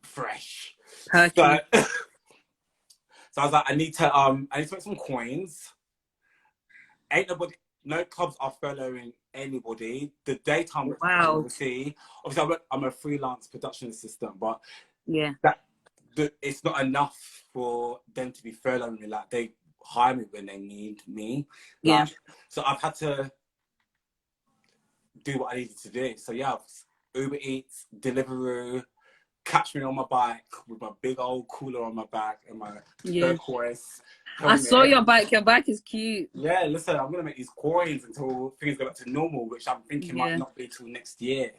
A: fresh. So, so I was like, I need to make some coins. Ain't nobody. No clubs are following anybody. The daytime, obviously I'm a freelance production assistant, but it's not enough for them to be furloughing me. Like, they hire me when they need me. Like, so I've had to do what I needed to do. So yeah, Uber Eats, Deliveroo, catch me on my bike with my big old cooler on my back and my turquoise.
B: I saw your bike. Your bike is cute.
A: Yeah, listen, I'm gonna make these coins until things go back to normal, which I'm thinking might not be till next year.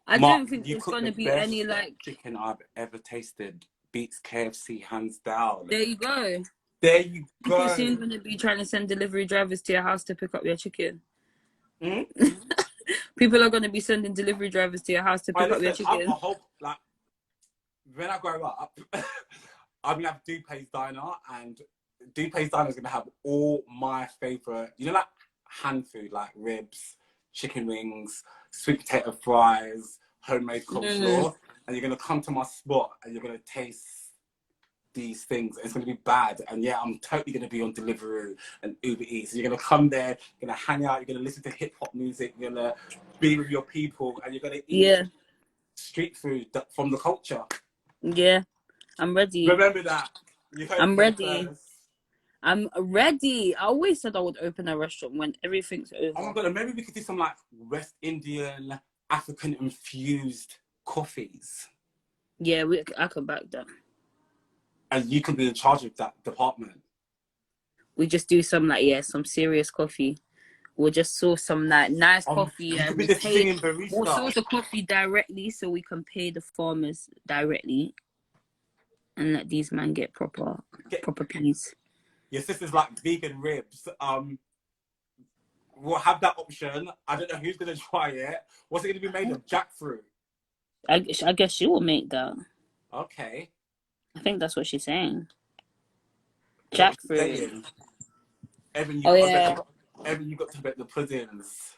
B: I don't think it's gonna be any like
A: chicken I've ever tasted. Beats KFC hands down.
B: There you go.
A: There you go.
B: You're soon gonna be trying to send delivery drivers to your house to pick up your chicken. People are gonna be sending delivery drivers to your house to pick up your chicken.
A: Like, when I grow up, I'm gonna have Dupé's Diner, and Dupé's Diner is gonna have all my favorite, you know, like hand food, like ribs, chicken wings, sweet potato fries, homemade coleslaw, and you're gonna come to my spot and you're gonna taste these things. It's gonna be bad, and yeah, I'm totally gonna be on Deliveroo and Uber Eats. So you're gonna come there, you're gonna hang out, you're gonna listen to hip hop music, you're gonna be with your people, and you're gonna eat street food from the culture.
B: Yeah, I'm ready.
A: Remember that.
B: I'm ready. I'm ready. I always said I would open a restaurant when everything's over.
A: Oh my god, maybe we could do some like West Indian, African infused coffees.
B: Yeah, I could back that.
A: And you can be in charge of that department.
B: We just do some like some serious coffee. We'll just source some like nice coffee and we'll source the coffee directly so we can pay the farmers directly and let these men get proper peas.
A: Your sister's like vegan ribs. We'll have that option. I don't know who's gonna try it. What's it gonna be made of? Jackfruit.
B: I guess she will make that.
A: Okay.
B: I think that's what she's saying.
A: Is that what she's
B: Jackfruit.
A: saying? Evan,
B: Yeah.
A: Evan, you got to make the puddings.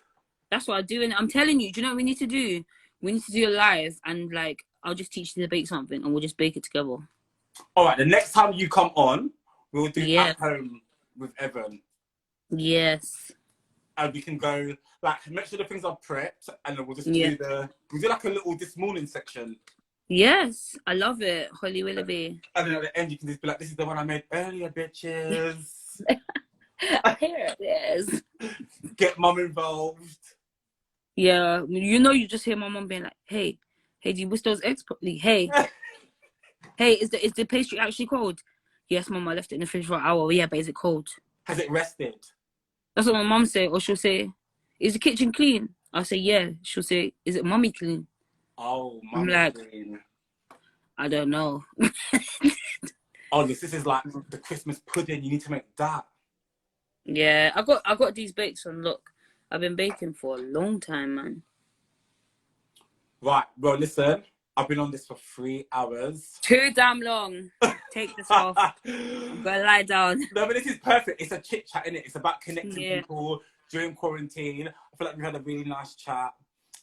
B: That's what I'm doing. I'm telling you. Do you know what we need to do? We need to do a live, and like I'll just teach you to bake something, and we'll just bake it together.
A: All right. The next time you come on, we'll do
B: Yeah.
A: at home with Evan.
B: Yes.
A: And we can go like make sure the things are prepped, and then we'll just
B: Yeah.
A: we'll do like a little this morning section.
B: Yes, I love it. Holly Willoughby.
A: And then at the end, you can just be like, "This is the one I made earlier, bitches."
B: Here it is.
A: Get mum involved.
B: Yeah, you know, you just hear my mom being like, "Hey, do you whisk those eggs properly? Hey, is the pastry actually cold? Yes, mom, I left it in the fridge for an hour. Yeah, but is it cold?
A: Has it rested?
B: That's what my mom say. Or she'll say, is the kitchen clean? I'll say, yeah. She'll say, is it mommy clean?
A: Oh,
B: I'm
A: mummy
B: like,
A: clean.
B: I don't know.
A: Oh, this is like the Christmas pudding. You need to make that.
B: Yeah, I got these bakes on. Look, I've been baking for a long time, man.
A: Right, bro. Listen, I've been on this for 3 hours.
B: Too damn long. Take this off. I'm gonna lie down.
A: No, but this is perfect. It's a chit chat, innit? It's about connecting
B: Yeah.
A: people during quarantine. I feel like we had a really nice chat.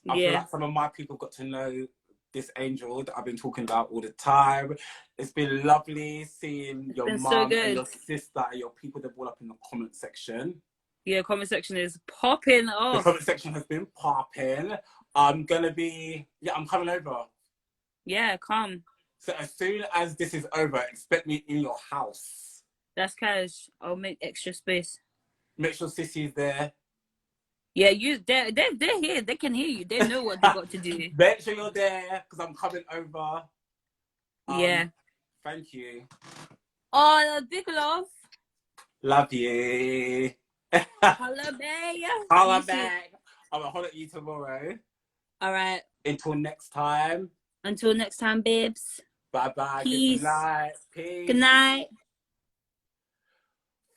A: I feel
B: Yeah.
A: like some of my people got to know this angel that I've been talking about all the time. It's been lovely seeing your
B: been so
A: mum
B: good.
A: and your sister and your people that brought up in the comment section.
B: Yeah, comment section is popping
A: The
B: off.
A: comment section has been popping. I'm coming over.
B: Yeah, come.
A: So as soon as this is over, expect me in your house.
B: That's cash. I'll make extra space.
A: Make sure Sissy's there.
B: Yeah, they're here. They can hear you. They know what they got to do.
A: Make sure you're there because I'm coming over.
B: Yeah.
A: Thank you.
B: Oh, big love.
A: Love you.
B: Holla back.
A: Holla back. I'm gonna holler at you tomorrow.
B: All right.
A: Until next time.
B: Until next time, babes.
A: Bye-bye.
B: Peace.
A: Good night. Peace.
B: Good night.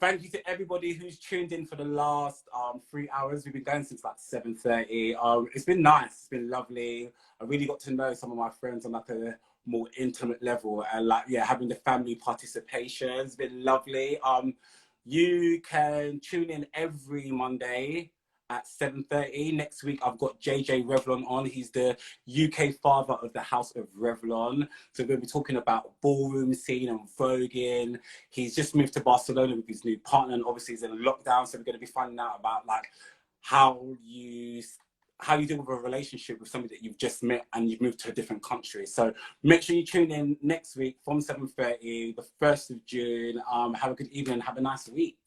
A: Thank you to everybody who's tuned in for the last 3 hours. We've been going since like 7:30. It's been nice. It's been lovely. I really got to know some of my friends on like a more intimate level, and like having the family participation has been lovely. You can tune in every Monday at 7:30. Next week, I've got JJ Revlon on. He's the UK father of the House of Revlon. So we're going to be talking about ballroom scene and voguing. He's just moved to Barcelona with his new partner, and obviously he's in lockdown. So we're going to be finding out about like how you deal with a relationship with somebody that you've just met and you've moved to a different country. So make sure you tune in next week from 7:30, the 1st of June. Have a good evening. Have a nice week.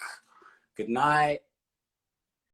A: Good night.